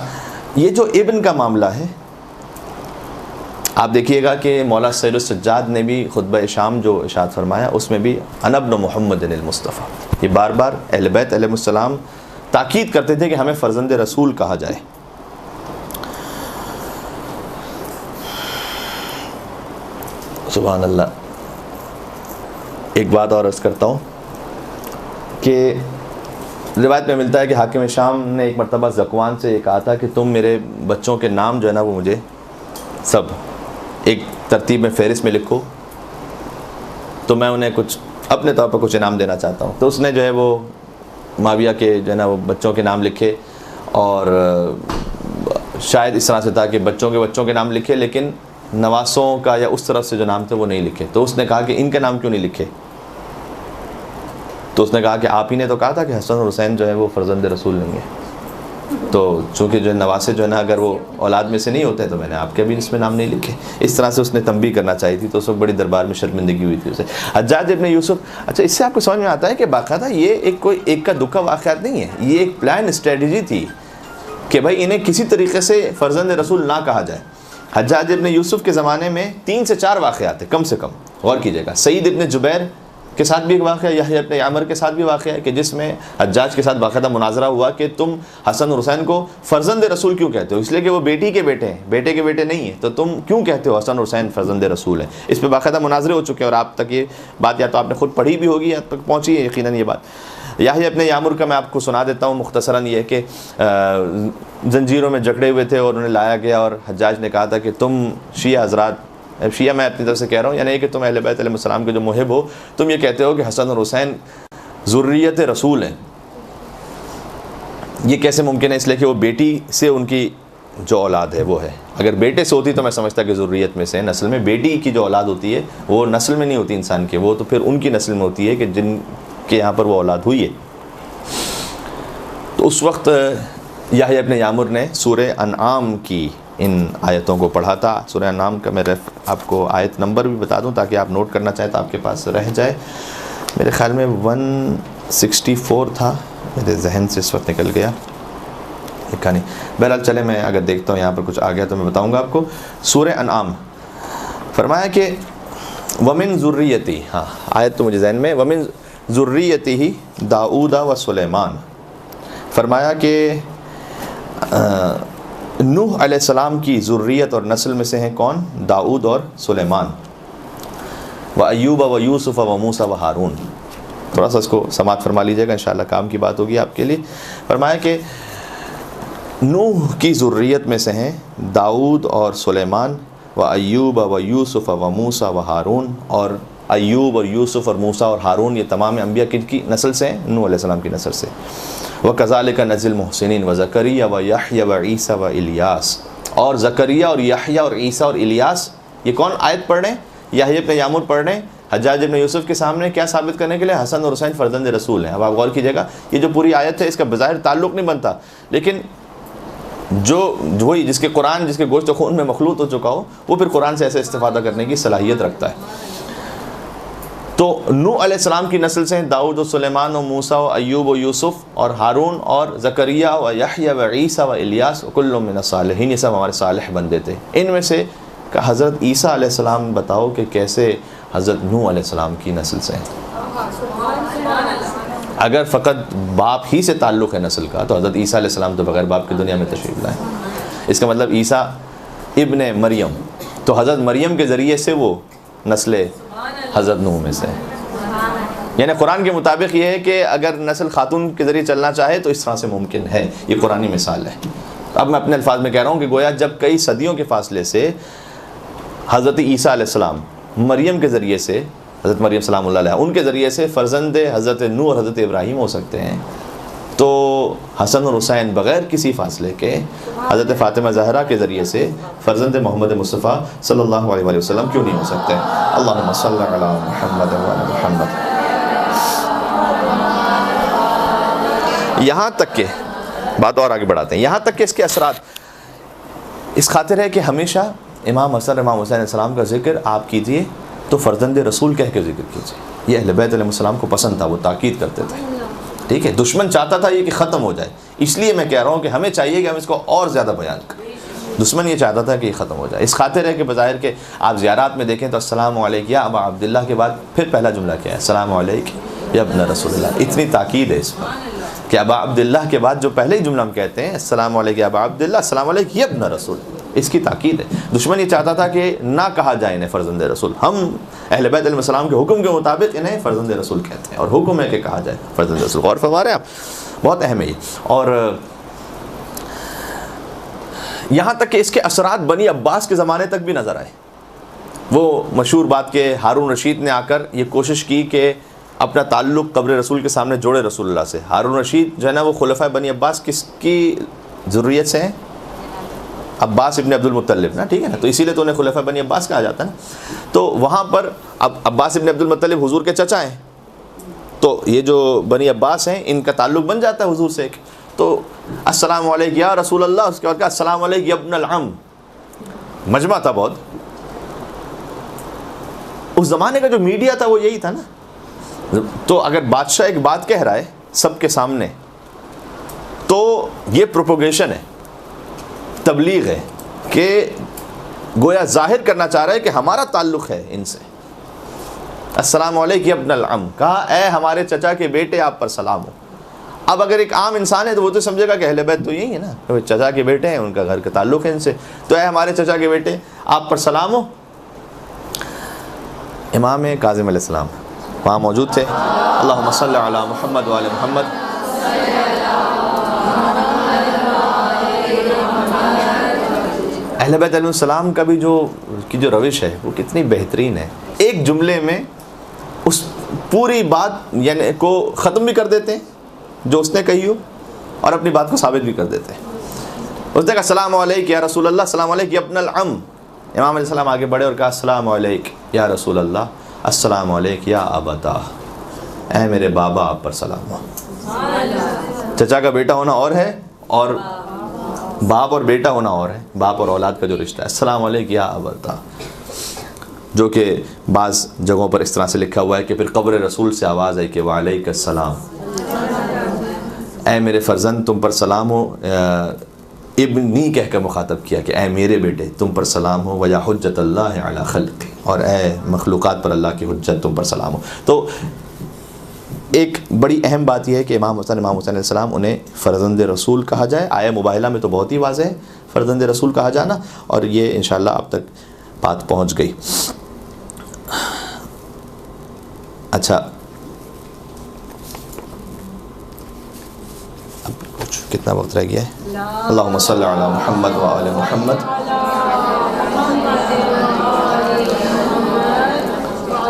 ये जो इब्न का मामला है, आप देखिएगा कि मौला सैयद सज्जाद ने भी खुतबा शाम जो इरशाद फरमाया उसमें भी अनब्न मुहम्मदिन मुस्तफ़ा, ये बार बार अहले बैत अलैहिमुस्सलाम ताकीद करते थे कि हमें फ़र्ज़ंद रसूल कहा जाए। सुभान अल्लाह। एक बात और अर्ज़ करता हूँ कि रिवायत में मिलता है कि हाकिम शाम ने एक मरतबा ज़कवान से ये कहा था कि तुम मेरे बच्चों के नाम जो है ना वो मुझे सब एक तरतीब में फ़हरिस्त में लिखो, तो मैं उन्हें कुछ अपने तौर पर कुछ इनाम देना चाहता हूँ। तो उसने जो है वो माविया के जो है ना वो बच्चों के नाम लिखे, और शायद इस तरह से था कि बच्चों के नाम लिखे, लेकिन नवासों का या उस तरफ से जो नाम थे वो नहीं लिखे। तो उसने कहा कि इनके नाम क्यों नहीं लिखे? तो उसने कहा कि आप ही ने तो कहा था कि हसन और हुसैन जो है वो फ़र्ज़ंद रसूल नहीं है, तो चूँकि जो नवासे जो है ना अगर वो औलाद में से नहीं होते तो मैंने आपके भी इसमें नाम नहीं लिखे। इस तरह से उसने तंबीह करना चाहिए थी, तो उस वक्त बड़ी दरबार में शर्मिंदगी हुई थी उसे। हज्जाज इब्न यूसुफ, अच्छा इससे आपको समझ में आता है कि बाकायदा ये एक कोई एक का दुक्का वाक़यात नहीं है, ये एक प्लान स्ट्रेटजी थी कि भाई इन्हें किसी तरीके से फ़र्ज़ंद रसूल ना कहा जाए। हज्जाज इब्न यूसुफ के ज़माने में 3 से 4 वाक़यात हैं कम से कम, गौर कीजिएगा। सईद इब्न जुबैर के साथ भी एक वाक़या, यहया इब्न यामर के साथ भी वाक़या है कि जिसमें हज्जाज के साथ बाकायदा मुनाजरा हुआ कि तुम हसन और हुसैन को फ़र्ज़ंद रसूल क्यों कहते हो? इसलिए कि वो बेटी के बेटे हैं, बेटे के बेटे नहीं हैं, तो तुम क्यों कहते हो हसन और हुसैन फ़र्ज़ंद रसूल हैं? इस पर बाकायदा मुनाजरे हो चुके हैं और आप तक ये बात या तो आपने ख़ुद पढ़ी भी होगी या तक पहुँची है यकीनन ये बात। यहया इब्न यामुर का मैं आपको सुना देता हूँ मुख्तसरन, ये कि जंजीरों में जकड़े हुए थे और उन्हें लाया गया और हज्जाज ने कहा था कि तुम शिया हज़रात, शिया मैं अपनी तरफ से कह रहा हूँ, यानी कि तुम अहले बैत अलैहिस्सलाम के जो मुहिब हो, तुम ये कहते हो कि हसन और हुसैन ज़ुर्रियत रसूल हैं। ये कैसे मुमकिन है? इसलिए कि वो बेटी से उनकी जो औलाद है वो है। अगर बेटे से होती तो मैं समझता कि ज़ुर्रियत में से, नस्ल में बेटी की जो औलाद होती है वो नस्ल में नहीं होती इंसान के, वो तो फिर उनकी नस्ल में होती है कि जिनके यहाँ पर वो औलाद हुई है। तो उस वक्त याह्या इब्न यामुर ने सूरह अनआम की इन आयतों को पढ़ा था। सूरह अनआम का मैं आपको आयत नंबर भी बता दूं ताकि आप नोट करना चाहें तो आपके पास रह जाए। मेरे ख़्याल में 164 था, मेरे जहन से इस वक्त निकल गया, लिखा नहीं। बहरहाल चले, मैं अगर देखता हूँ यहाँ पर कुछ आ गया तो मैं बताऊँगा आपको। सूरह अनआम फरमाया कि वमिन ज़ुर्रियती, हाँ आयत तो मुझे जहन में, वमिन ज़ुर्रियती ही दाऊदा व सुलेमान। फरमाया कि नूह अलैहिस्सलाम की ज़ुर्रियत और नस्ल में से हैं कौन? दाऊद और सुलेमान। व अय्यूब व यूसुफ़ व मूसा व हारून। थोड़ा सा इसको समात फरमा लीजिएगा, इंशाअल्लाह काम की बात होगी आपके लिए। फरमाया कि नूह की ज़ुर्रियत में से हैं दाऊद और सुलेमान, व अय्यूब व यूसुफ़ व मूसा व हारून। और अय्यूब और यूसुफ़ और मूसा और हारून ये तमाम अंबिया की नस्ल से हैं? नूह अलैहिस्सलाम की नस्ल से। व कज़ालिका नज़िल मुहसिनीन व ज़करिया व याह्या व ईसा व इलियास। और ज़करिया और याह्या और ईसा और इलियास, ये कौन आयत पढ़ रहे हैं? याह्या इब्न यामुर पढ़ रहे हैं हज्जाज इब्न यूसुफ के सामने, क्या साबित करने के लिए? हसन और हुसैन फ़र्जंद रसूल हैं। अब आप गौर कीजिएगा, ये जो पूरी आयत है इसका बज़ाहिर ताल्लुक़ नहीं बनता, लेकिन जो वही जिसके कुरान, जिसके गोश्त खून में मखलूत हो चुका हो, वो फिर कुरान से ऐसे इस्तिफ़ादा करने की सलाहियत रखता है। तो नूह अलैहिस्सलाम की नस्ल से दाऊद और सुलेमान और मूसा और अय्यूब और यूसुफ़ और हारून और ज़करिया व याह्या व ईसा व इलियास कुल्लुम मिन सालिहीन, ये सब हमारे सालिह बंदे थे। इनमें से का हज़रत ईसा अलैहिस्सलाम बताओ कि कैसे हज़रत नूह अलैहिस्सलाम की नस्ल से हैं। अगर फ़कत बाप ही से ताल्लुक़ है नस्ल का, तो हज़रत ईसा अलैहिस्सलाम तो बग़ैर बाप की दुनिया में तशरीफ़ लाए। इसका मतलब ईसा इब्ने मरियम, तो हज़रत मरियम के ज़रिए से वो नस्ल हज़रत नूह में से। यानी कुरान के मुताबिक ये है कि अगर नस्ल खातून के ज़रिए चलना चाहे तो इस तरह से मुमकिन है। ये कुरानी मिसाल है। अब मैं अपने अल्फाज में कह रहा हूँ कि गोया जब कई सदियों के फासले से हज़रत ईसा अलैहिस्सलाम मरियम के ज़रिए से, हज़रत मरियम सलामुल्लाह अलैहा, उनके ज़रिए से फ़र्जंद हज़रत नूह और हज़रत इब्राहीम हो सकते हैं, तो हसन और हुसैन बग़ैर किसी फ़ासले के हज़रत फ़ातिमा ज़हरा के ज़रिए से फ़र्जंद मोहम्मद मुस्तफ़ा सल्लल्लाहु अलैहि वसल्लम क्यों नहीं हो सकते? अल्लाहुम्मा सल्लि अला मुहम्मद व अला मुहम्मद। यहाँ तक के बात और आगे बढ़ाते हैं, यहाँ तक कि इसके असरात इस खातिर है कि हमेशा इमाम हसन इमाम हुसैन अलैहिस्सलाम का ज़िक्र आप कीजिए तो फ़र्जंद रसूल कह के ज़िक्र कीजिए। ये अहले बैत अलैहिस्सलाम को पसंद था, वो ताकीद करते थे। ठीक है, दुश्मन चाहता था ये कि ख़त्म हो जाए, इसलिए मैं कह रहा हूँ कि हमें चाहिए कि हम इसको और ज़्यादा बयान करें। दुश्मन ये चाहता था कि ये ख़त्म हो जाए। इस खातिर है कि बज़ाहिर के आप ज़ियारात में देखें तो अस्सलामु अलैका या अबा अब्दुल्लाह के बाद फिर पहला जुमला क्या है? अस्सलामु अलैका या इब्न रसूलुल्लाह। इतनी ताकीद है इस पर कि अबा अब्दुल्लाह के बाद जो पहले ही जुमला हम कहते हैं अस्सलामु अलैका या अबा अब्दुल्लाह, अस्सलामु अलैका या इब्न रसूल, इसकी ताकीद है। दुश्मन ये चाहता था कि ना कहा जाए इन्हें फ़र्जंद रसूल। हम अहले बैत अलैहिस्सलाम के हुक्म के मुताबिक इन्हें फ़र्जंद रसूल कहते हैं और हुक्म है कि कहा जाए फ़र्जंद रसूल। गौर फरमा रहे हैं आप, बहुत अहम है ये। और यहाँ तक कि इसके असरात बनी अब्बास के ज़माने तक भी नज़र आए। वो मशहूर बात के हारून रशीद ने आकर ये कोशिश की कि अपना ताल्लुक़ कब्र रसूल के सामने जोड़े रसूलुल्लाह से। हारून रशीद जो है ना, वो खुलफ़ाए बनी अब्बास किसकी ज़ुर्रियत से हैं? अब्बास इब्न अब्दुल मुत्तलिब ना, ठीक है ना, तो इसीलिए तो उन्हें खुलफ़ाए बनी अब्बास कहा जाता है ना। तो वहाँ पर अब अब्बास इब्न अब्दुल मुत्तलिब हुजूर के चचा हैं, तो ये जो बनी अब्बास हैं इनका ताल्लुक़ बन जाता है हुजूर से। तो अस्सलामु अलैका या रसूल अल्लाह, उसके बाद अस्सलामु अलैका या इब्नुल अम। मजमा था बहुत। उस ज़माने का जो मीडिया था वो यही था ना। तो अगर बादशाह एक बात कह रहा है सबके सामने, तो ये प्रोपोगेशन है, तबलीग है कि गोया जाहिर करना चाह रहा है कि हमारा ताल्लुक़ है इनसे। अस्सलामु अलैका या इब्नुल अम, कहा ए हमारे चचा के बेटे आप पर सलाम हो। अब अगर एक आम इंसान है तो वो तो समझेगा कि अहले बैत तो यही है ना, तो चचा के बेटे हैं, उनका घर का ताल्लुक़ है इनसे, तो ए हमारे चचा के बेटे आप पर सलाम हो। इमाम काज़िम अलैहिस्सलाम वहाँ मौजूद थे। अल्लाहुम्मा सल्लि अला मुहम्मद व आले मुहम्मद। अहले बैत अलैहिस्सलाम का भी जो रविश है वो कितनी बेहतरीन है। एक जुमले में उस पूरी बात यानी को ख़त्म भी कर देते हैं जो उसने कही हो और अपनी बात को साबित भी कर देते हैं। उसने कहा अस्सलामु अलैक या रसूल अल्लाह, अस्सलामु अलैक या इब्नल अम। इमाम अलैहिस्सलाम आगे बढ़े और कहा अस्सलामु अलैक या रसूल अल्लाह, अस्सलामु अलैक या अबता, ऐ मेरे बाबा आप पर सलाम हो। चचा का बेटा होना और है और बाप और बेटा होना और है, बाप और औलाद का जो रिश्ता है। अस्सलामु अलैक या अबता, जो कि बाज़ जगहों पर इस तरह से लिखा हुआ है कि फिर कब्र रसूल से आवाज़ आई कि वालैकुस्सलाम, ऐ मेरे फ़र्जंद तुम पर सलाम हो। इब्नी कह कर मुखातब किया कि ऐ मेरे बेटे तुम पर सलाम हो। वया हुज्जत अल्लाह अला खल्क़ि, और ऐ मखलूक़ात पर अल्लाह की हुज्जत तुम पर सलाम हो। तो एक बड़ी अहम बात यह है कि इमाम हुसैन अलैहिस्सलाम उन्हें फ़र्जंद रसूल कहा जाए। आया मुबाहिला में तो बहुत ही वाज़ेह है फ़र्जंद रसूल कहा जाना, और ये इंशाअल्लाह अब तक बात पहुँच गई। अच्छा, अब कुछ कितना वक्त रह गया है? अल्लाहुम्मा सल्ली अला मुहम्मद व आले मुहम्मद।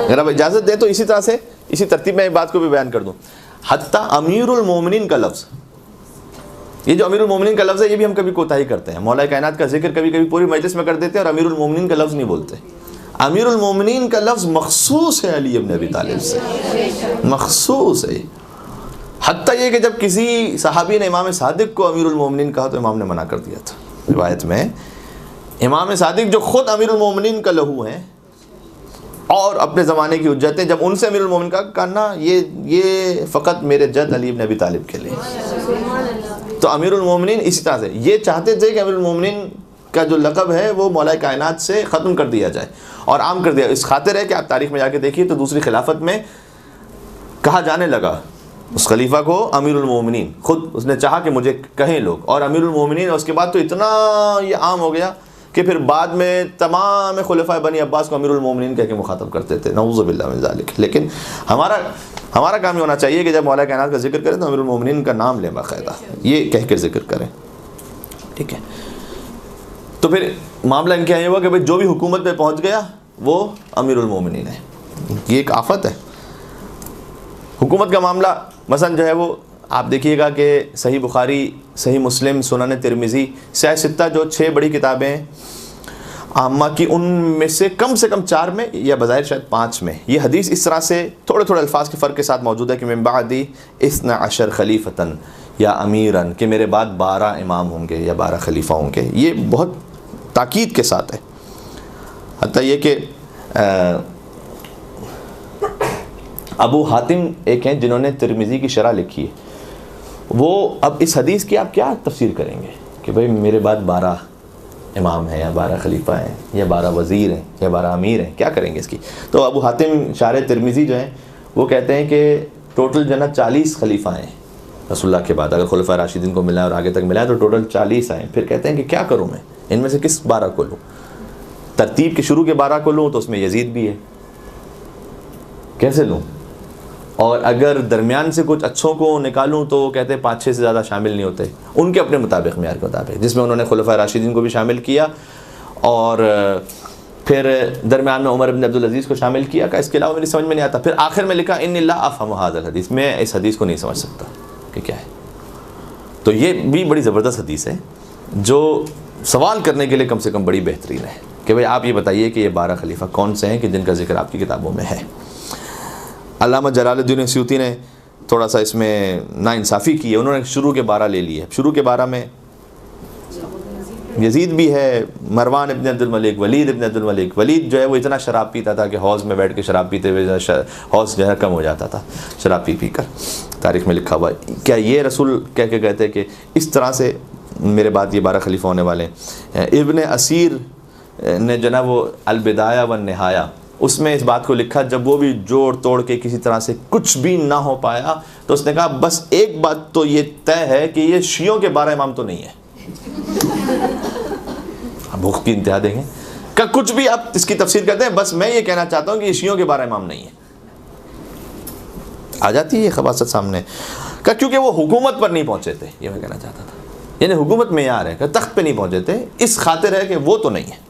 अगर आप इजाज़त दें तो इसी तरह से, इसी तरतीब में एक बात को भी बयान कर दूं। हत्ता अमीरुल मोमिनीन का लफ्ज़, ये जो अमीरुल मोमिनीन का लफ्ज़ है, ये भी हम कभी कोताही करते हैं। मौला कायनात का जिक्र कभी कभी पूरी मजलिस में कर देते हैं और अमीरुल मोमिनीन का लफ्ज़ नहीं बोलते। अमीरुल मोमिनीन का लफ्ज़ मखसूस है अली इब्न अबी तालिब से, मखसूस है। हत्ता ये कि जब किसी सहाबी ने इमाम सादिक को अमीरुल मोमिनीन कहा तो इमाम ने मना कर दिया था। रिवायत में इमाम सादिक जो ख़ुद अमीरुल मोमिनीन का लहू हैं और अपने ज़माने की हुज्जत हैं, जब उनसे अमीरुल मोमिनीन का कहना ये फ़कत मेरे जद अली इब्न अबी तालिब के लिए। तो अमीरुल मोमिनीन इसी तरह से ये चाहते थे कि अमीरुल मोमिनीन का जो लक़ब है वो मौला कायनात से ख़त्म कर दिया जाए और आम कर दिया। इस खातिर है कि आप तारीख़ में जाके देखिए तो दूसरी खिलाफत में कहा जाने लगा उस खलीफा को अमीरुल मोमिनीन, खुद उसने चाहा कि मुझे कहें लोग, और अमीरुल मोमिनीन। और उसके बाद तो इतना ये आम हो गया कि फिर बाद में तमाम खुलफाए बनी अब्बास को अमीरुल मोमिनीन कह के मुखातब करते थे, नऊज़ु बिल्लाह मिन ज़ालिक। लेकिन हमारा काम ये होना चाहिए कि जब मौला कायनात का जिक्र करें तो अमीरुल मोमिनीन का नाम लें, बाकायदा ये कह कर जिक्र करें, ठीक है। तो फिर मामला इनके यहाँ हुआ कि भाई जो भी हुकूमत में पहुँच गया वो अमीरुल मोमिनीन है। ये एक आफत है हुकूमत का मामला। मसलन जो है वो आप देखिएगा कि सही बुखारी, सही मुस्लिम, सुनन तिरमिज़ी, सह सित्ता जो 6 बड़ी किताबें हैं आम्मा की, उनमें से कम 4 में या बज़ाहिर शायद 5 में ये हदीस इस तरह से थोड़े थोड़े अल्फाज के फ़र्क के साथ मौजूद है कि मिन बादी इस्ना अशर खलीफतन या अमीरन, कि मेरे बाद 12 इमाम होंगे या 12 खलीफा होंगे। ये बहुत ताकीद के साथ है। हत्ता ये कि अबू हातिम एक हैं जिन्होंने तिरमिज़ी की शरह लिखी है, वो अब इस हदीस की आप क्या तफसीर करेंगे कि भाई मेरे बाद 12 इमाम हैं या 12 खलीफा हैं या 12 वज़ीर हैं या 12 अमीर हैं, क्या करेंगे इसकी? तो अबू हातिम शारे तिरमिज़ी जो हैं वो कहते हैं कि टोटल जो है ना 40 खलीफा हैं रसूलुल्लाह के बाद, अगर खुलफा राशिदीन को मिला और आगे तक मिला है तो टोटल 40 आए। फिर कहते हैं कि क्या करूँ मैं, इनमें से किस 12 को लूँ? तरतीब के शुरू के 12 को लूँ तो उसमें यजीद भी है, कैसे लूँ? और अगर दरमियान से कुछ अच्छों को निकालूं तो वो कहते हैं 5-6 से ज़्यादा शामिल नहीं होते उनके अपने मुताबिक, मेयार के मुताबिक, जिसमें उन्होंने खुलफा राशिदीन को भी शामिल किया और फिर दरमियान में उमर इब्न अब्दुल अज़ीज़ को शामिल किया। का इसके अलावा मेरी समझ में नहीं आता। फिर आखिर में लिखा इन्नी ला अफ़हमु हाज़ल हदीस, मैं इस हदीस को नहीं समझ सकता कि क्या है। तो ये भी बड़ी ज़बरदस्त हदीस है जो सवाल करने के लिए कम से कम बड़ी बेहतरीन है कि भाई आप ये बताइए कि ये 12 खलीफा कौन से हैं कि जिनका जिक्र आपकी किताबों में है। अल्लामा जलालुद्दीन सयूती ने थोड़ा सा इसमें नाइंसाफ़ी की है, उन्होंने शुरू के 12 ले लिए। शुरू के 12 में यजीद भी है, मरवान इब्न अब्दुल मलिक, वलीद इब्न अब्दुल मलिक। वलीद जो है वो इतना शराब पीता था कि हौज़ में बैठ के शराब पीते हुए हौज़ जो है कम हो जाता था शराब पी कर, तारीख़ में लिखा हुआ है। क्या ये रसूल कह के कहते कि इस तरह से मेरे बाद ये 12 खलीफा होने वाले हैं? इब्न असीर ने जो ना वो अल-बिदाया व निहाया, उसमें इस बात को लिखा, जब वो भी जोड़ तोड़ के किसी तरह से कुछ भी ना हो पाया तो उसने कहा बस एक बात तो ये तय है कि ये शियों के 12 इमाम तो नहीं है। अब भूख की इंतहा देंगे का कुछ भी आप इसकी तफसीर करते हैं, बस मैं ये कहना चाहता हूँ कि ये शियों के 12 इमाम नहीं है। आ जाती है ये खबासत सामने का, क्योंकि वो हुकूमत पर नहीं पहुँचे थे, ये मैं कहना चाहता था। यानी हुकूमत में यार है, तख्त पे नहीं पहुँचे थे, इस खातिर है कि वो तो नहीं है।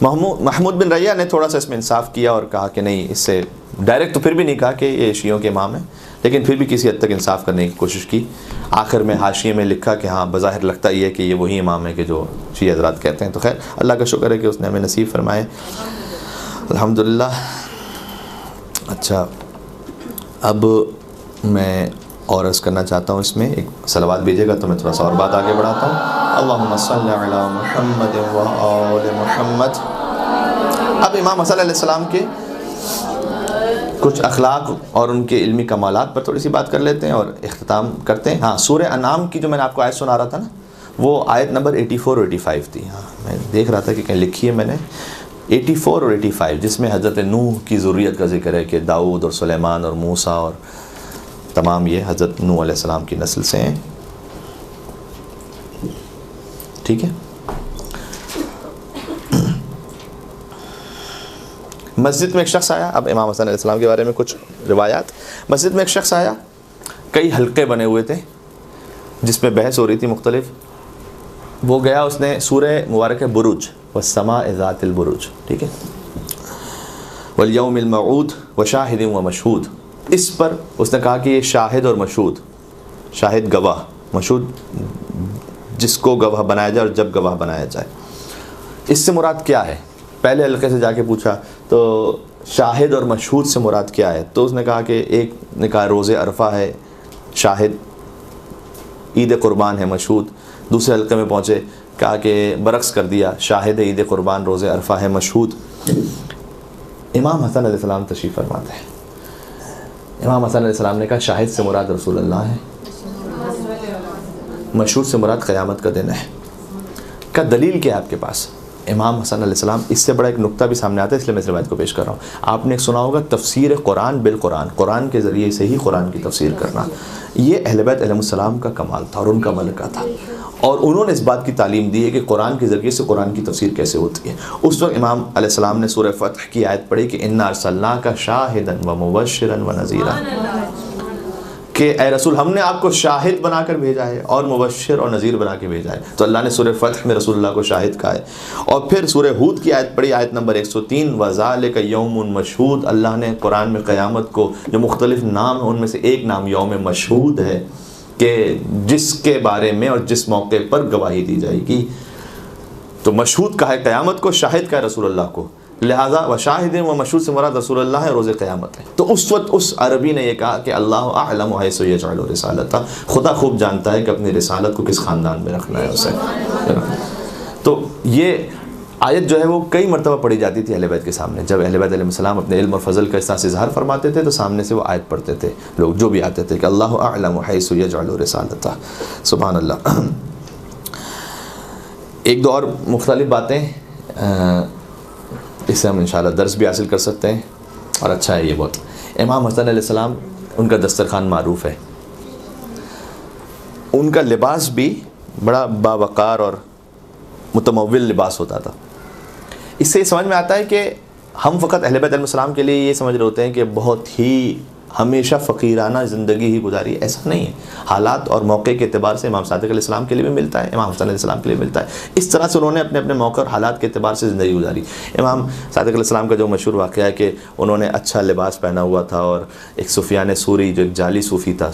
महमूद बिन रैया ने थोड़ा सा इसमें इंसाफ किया और कहा कि नहीं, इससे डायरेक्ट तो फिर भी नहीं कहा कि ये शियों के इमाम हैं, लेकिन फिर भी किसी हद तक इंसाफ करने की कोशिश की। आखिर में हाशिए में लिखा कि हाँ बज़ाहिर लगता ही है कि ये वही इमाम है कि जो शी हज़रात कहते हैं। तो खैर अल्लाह का शुक्र है कि उसने हमें नसीब फरमाए, अल्हम्दुलिल्लाह। अच्छा, अब मैं और अर्ज़ करना चाहता हूँ, इसमें एक सलावत भेजेगा तो मैं थोड़ा सा और बात आगे बढ़ाता हूँ। अल्लाहुम्मा सल्लि अला मुहम्मद व आले मुहम्मद। अब इमाम हसन अलैहिस्सलाम के कुछ अखलाक और उनके इल्मी कमालात पर थोड़ी सी बात कर लेते हैं और इख्तिताम करते हैं। हाँ, सूरह अनाम की जो मैंने आपको आयत सुना रहा था ना, वो आयत नंबर 84 और 85 थी। हाँ, मैं देख रहा था कि कहीं लिखी है मैंने 84 और 85, जिसमें हज़रत नूह की ज़ुर्रियत का जिक्र है कि दाऊद और सुलेमान और मूसा और तमाम ये हज़रत नूह अलैहिस्सलाम की नस्ल से हैं। ठीक है। मस्जिद में एक शख्स आया। अब इमाम हसन अलैहिस्सलाम के बारे में कुछ रिवायात। मस्जिद में एक शख्स आया, कई हल्के बने हुए थे जिसमें बहस हो रही थी मुख्तलिफ। वो गया, उसने सूरह मुबारक बुरुज वस्समाए ज़ातिल बुरुज, ठीक है, वल यौमिल मऊद व शाहिदिन व मशहूद, इस पर उसने कहा कि ये शाहिद और मशहूद, शाहिद गवाह, मशहूद जिसको गवाह बनाया जाए और जब गवाह बनाया जाए, इससे मुराद क्या है। पहले हल्के से जाके पूछा तो शाहिद और मशहूद से मुराद क्या है। तो उसने कहा कि एक ने कहा रोज़े अरफा है शाहिद, ईद कुर्बान है मशहूद। दूसरे हल्के में पहुँचे, कहा कि बरक्स कर दिया, शाहिद है ईद कुर्बान, रोज़े अरफा है मशहूद। इमाम हसन अलैहिस्सलाम तशरीफ़ फरमाते हैं। इमाम हसन अलैहिस्सलाम ने कहा शाहिद से मुराद रसूलुल्लाह है, मशहूद से मुराद क़यामत का दिन है। का दलील क्या है आपके पास? इमाम हसन अलैहिस्सलाम, इससे बड़ा एक नुक्ता भी सामने आता है, इसलिए मैं इस रिवायत को पेश कर रहा हूँ। आपने सुना होगा तफसीर कुरान बिल कुरान, कुरान के ज़रिए से ही कुरान की तफसीर करना, ये अहले बैत अलैहिमुस्सलाम का कमाल था और उनका मलका था। और उन्होंने इस बात की तालीम दी है कि कुरान के ज़रिए से कुरान की तफसीर कैसे होती है। उस वक्त इमाम अलैहिस्सलाम ने सूरह फतह की आयत पढ़ी कि इन्ना अरसलनाका शाहिदन व मुबश्शिरन व नज़ीरा, कि ए रसूल हमने आपको शाहिद बनाकर भेजा है और मुबश्शिर और नज़ीर बना के भेजा है। तो अल्लाह ने सूरह फतह में रसूलुल्लाह को शाहिद कहा है। और फिर सूरह हूद की आयत पढ़ी, आयत नंबर 103, वज़ालिका यौमुन मशहूद, अल्लाह ने कुरान में क़यामत को जो मुख्तलिफ नाम है उनमें से एक नाम यौम मशहूद है, कि जिसके बारे में और जिस मौके पर गवाही दी जाएगी। तो मशहूद कहा है क़यामत को, शाहिद कहा है रसूलुल्लाह को, लिहाजा व शाहिद व मशहूद से मुराद रसूलुल्लाह है, रोज़े क़यामत है। तो उस वक्त उस अरबी ने यह कहा कि अल्लाह अअलम हैसु यजअलु रिसालता, खुदा खूब जानता है कि अपनी रिसालत को किस ख़ानदान में रखना है उसे। तो ये आयत जो है वो कई मरतबा पढ़ी जाती थी अहले बैत के सामने। जब अहले बैत अलैहिस्सलाम अपने इल्म और फ़ज़ल का इस तरह से इज़हार फरमाते थे तो सामने से वो आयत पढ़ते थे लोग जो भी आते थे कि अल्लाह अअलम हैसु यजअलु रिसालता। सुभान अल्लाह। एक दो और मुख्तलिफ बातें, इससे हम इंशाअल्लाह दर्स भी हासिल कर सकते हैं और अच्छा है ये बहुत। इमाम हसन अलैहिस्सलाम, उनका दस्तरखान मारूफ़ है, उनका लिबास भी बड़ा बावकार और मुतमव्विल लिबास होता था। इससे ये समझ में आता है कि हम फ़कत अहले बैत अलैहिस्सलाम के लिए ये समझ रहे होते हैं कि बहुत ही हमेशा फ़कीराना ज़िंदगी ही गुजारी, ऐसा नहीं है। हालात और मौके के अतबार से इमाम सादिक़ अलैहिस्सलाम के लिए भी मिलता है, इमाम हुसैन अलैहिस्सलाम के लिए मिलता है। इस तरह से उन्होंने अपने अपने मौके और हालात के अतबार से ज़िंदगी गुजारी। इमाम सादिक़ अलैहिस्सलाम का जो मशहूर वाक़या है कि उन्होंने अच्छा लिबास पहना हुआ था और एक सुफियान सूरी जो एक जाली सूफ़ी था,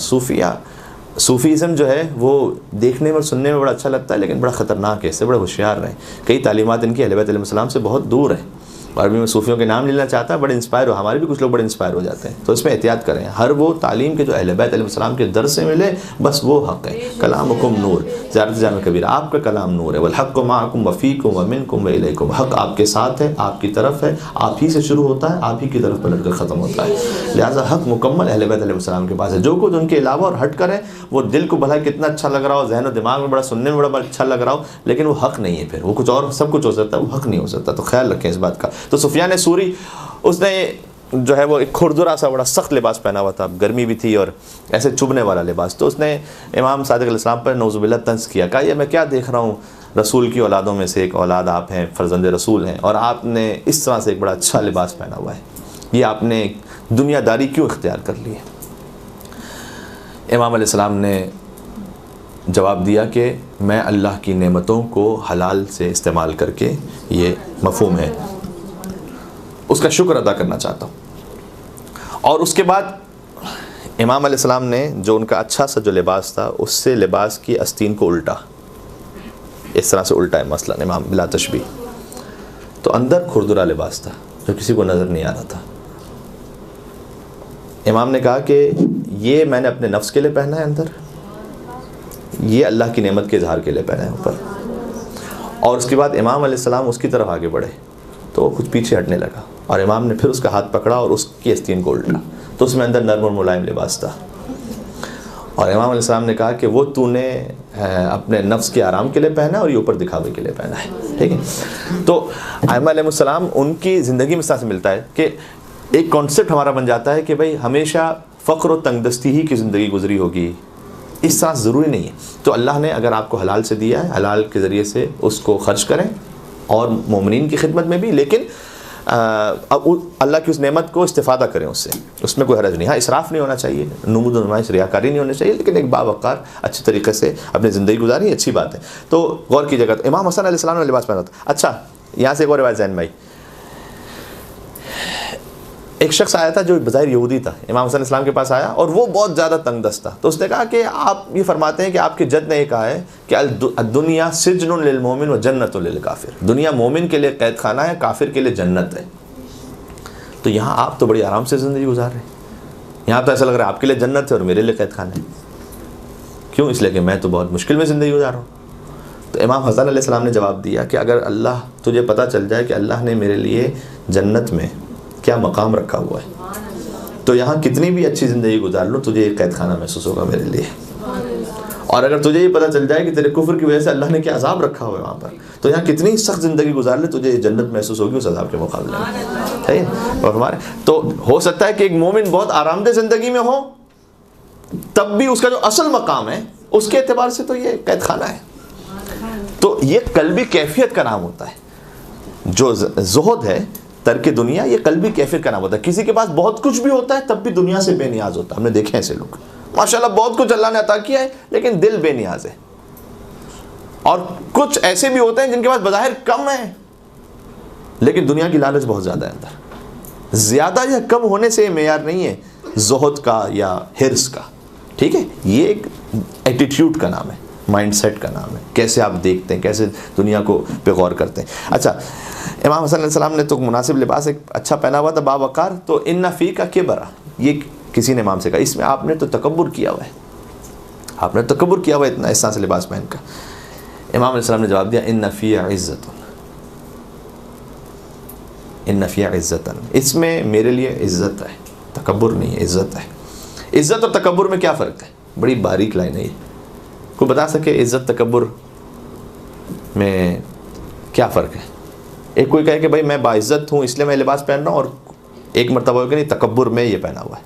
सूफ़ीज़म जो है वो देखने में और सुनने में बड़ा अच्छा लगता है लेकिन बड़ा ख़तरनाक है, इससे बड़े होशियार रहे। कई तालीमात इनकी अहले बैत अलैहिस्सलाम से बहुत दूर है। अरबी में सूफ़ियों के नाम लेना चाहता है, बड़े इंस्पायर हो, हमारे भी कुछ लोग बड़े इंस्पायर हो जाते हैं। तो इसमें एहतियात करें, हर वो तालीम के जो अहले बैत अलैहिस्सलाम के दर से मिले बस वो हक़ है। कलामुकुम नूर, ज़ियारत जामे कबीर, आपका कलाम नूर है। वल हक़्क़ु मअकुम व फ़ीकुम व मिनकुम व इलैकुम, हक़ आपके साथ है, आपकी तरफ है, आप ही से शुरू होता है, आप ही की तरफ पलट कर ख़त्म होता है। लिहाजा हक़ मुकम्मल अहले बैत अलैहिस्सलाम के पास है। जो कुछ उनके अलावा और हट कर है वो दिल को भला कितना अच्छा लग रहा हो, ज़हन और दिमाग में बड़ा सुनने में बड़ा अच्छा लग रहा हो, लेकिन वो हक़ नहीं है। फिर वो कुछ और सब कुछ हो सकता है, वो हक़ नहीं हो सकता। तो ख्याल रखें इस बात का। तो सुफियान सूरी उसने जो है वो एक खुरदुरा सा बड़ा सख्त लिबास पहना हुआ था, गर्मी भी थी और ऐसे चुभने वाला लिबास। तो उसने इमाम सादिक़ अलैहिस्सलाम पर नौज़ुबिल्लाह तंज़ किया, कहा ये मैं क्या देख रहा हूँ, रसूल की औलादों में से एक औलाद आप हैं, फ़र्ज़ंद रसूल हैं, और आपने इस तरह से एक बड़ा अच्छा लिबास पहना हुआ है, ये आपने दुनियादारी क्यों इख्तियार कर ली है। इमाम अलैहिस्सलाम ने जवाब दिया कि मैं अल्लाह की नेमतों को हलाल से इस्तेमाल करके, ये मफ़हूम है, उसका शुक्र अदा करना चाहता हूँ। और उसके बाद इमाम अलैहिस्सलाम ने जो उनका अच्छा सा जो लिबास था उससे लिबास की आस्तीन को उल्टा, इस तरह से उल्टा है मसलन इमाम बिला तशबीह, तो अंदर खुरदुरा लिबास था जो किसी को नज़र नहीं आ रहा था। इमाम ने कहा कि ये मैंने अपने नफ्स के लिए पहना है अंदर, ये अल्लाह की नेमत के इजहार के लिए पहना है ऊपर। और उसके बाद इमाम अलैहिस्सलाम उसकी तरफ आगे बढ़े तो वो कुछ पीछे हटने लगा और इमाम ने फिर उसका हाथ पकड़ा और उसकी आस्तीन को उल्टा, तो उसमें अंदर नर्म और मुलायम लिबास था। और इमाम अलैहिस्सलाम ने कहा कि वो तूने अपने नफ्स के आराम के लिए पहना है और ये ऊपर दिखावे के लिए पहना है। ठीक है, तो आइम्मा अलैहिमुस्सलाम उनकी ज़िंदगी में इस तरह से मिलता है कि एक कॉन्सेप्ट हमारा बन जाता है कि भाई हमेशा फ़ख्र और तंगदस्ती ही की ज़िंदगी गुजरी होगी, इस तरह ज़रूरी नहीं है। तो अल्लाह ने अगर आपको हलाल से दिया है, हलाल के ज़रिए से उसको खर्च करें और मोमिनीन की खिदमत में भी, लेकिन अब अल्लाह की उस नेमत को इस्तिफ़ादा करें उससे, उसमें कोई हरज नहीं। हाँ, इसराफ़ नहीं होना चाहिए, नुमूद नुमाइश रियाकारी नहीं होनी चाहिए, लेकिन एक बावक़ार अच्छे तरीके से अपनी ज़िंदगी गुजारी अच्छी बात है। तो गौर कीजिएगा, तो इमाम हसन अलैहिस्सलाम ने लिबास पहना था। अच्छा, यहाँ से एक और रिवायत ज़हन में आई, एक शख्स आया था जो बज़ाहिर यहूदी था, इमाम हसन इस्लाम के पास आया और वो बहुत ज़्यादा तंगदस्त था। तो उसने कहा कि आप ये फरमाते हैं कि आपके जद ने ये कहा है कि दुनिया सिजनुन लिल मोमिन व जन्नतुन लिल काफिर, दुनिया मोमिन के लिए कैद खाना है, काफिर के लिए जन्नत है। तो यहाँ आप तो बड़ी आराम से ज़िंदगी गुजार रहे हैं, यहाँ तो ऐसा लग रहा है आपके लिए जन्नत है और मेरे लिए कैद खाना है। क्यों? इसलिए कि मैं तो बहुत मुश्किल में ज़िंदगी गुजार रहा हूँ। तो इमाम हसन अलैहिस्सलाम ने जवाब दिया कि अगर अल्लाह तुझे पता चल जाए कि अल्लाह ने मेरे लिए जन्नत में क्या मकाम रखा हुआ है, तो यहाँ कितनी भी अच्छी ज़िंदगी गुजार लो, तुझे एक कैद खाना महसूस होगा मेरे लिए। और अगर तुझे ये पता चल जाए कि तेरे कुफ्र की वजह से अल्लाह ने क्या अजाब रखा हुआ है वहाँ पर, तो यहाँ कितनी सख्त ज़िंदगी गुजार ले, तुझे जन्नत महसूस होगी उस अजाब के मुकाबले में। सही है। और हमारे तो हो सकता है कि एक मोमिन बहुत आरामदेह ज़िंदगी में हो, तब भी उसका जो असल मकाम है उसके एतबार से तो ये कैद खाना है। तो ये कल्बी कैफियत का नाम होता है। जो ज़ुहद है, तर्क दुनिया, ये कल्बी कैफियत का नाम होता है। किसी के पास बहुत कुछ भी होता है तब भी दुनिया से बेनियाज होता है। हमने देखे ऐसे लोग, माशाल्लाह बहुत कुछ अल्लाह ने अता किया है लेकिन दिल बेनियाज है। और कुछ ऐसे भी होते हैं जिनके पास बज़ाहिर कम है लेकिन दुनिया की लालच बहुत ज़्यादा है अंदर। ज़्यादा या कम होने से मेयार नहीं है ज़ुहद का या हिर्स का। ठीक है, ये एक एटीट्यूड का नाम है, माइंडसेट का नाम है, कैसे आप देखते हैं, कैसे दुनिया को पे गौर करते हैं। अच्छा, इमाम हसन अलैहिस्सलाम ने तो मुनासिब लिबास एक अच्छा पहना हुआ था, बावकार। तो इन्ना फ़ी का किबरा, ये किसी ने इमाम से कहा, इसमें आपने तो तकब्बुर किया हुआ है, आपने तकब्बुर किया हुआ है इतना इस तरह से लिबास पहन का। इमाम अलैहिस्सलाम ने जवाब दिया, इन्ना फ़ी इज़्ज़तुन, इन्ना फ़ी इज़्ज़तन, इसमें मेरे लिए इज़्ज़त है, तकब्बुर नहीं है, इज़्ज़त है। इज़्ज़त और तकब्बुर में क्या फ़र्क है? बड़ी बारीक लाइन है ये। कोई बता सके इज़्ज़त तकब्बुर में क्या फ़र्क है? एक कोई कहे कि भाई मैं बाइज़्ज़त हूँ इसलिए मैं लिबास पहन रहा हूँ, और एक मरतबा कि नहीं तकब्बुर में ये पहना हुआ है।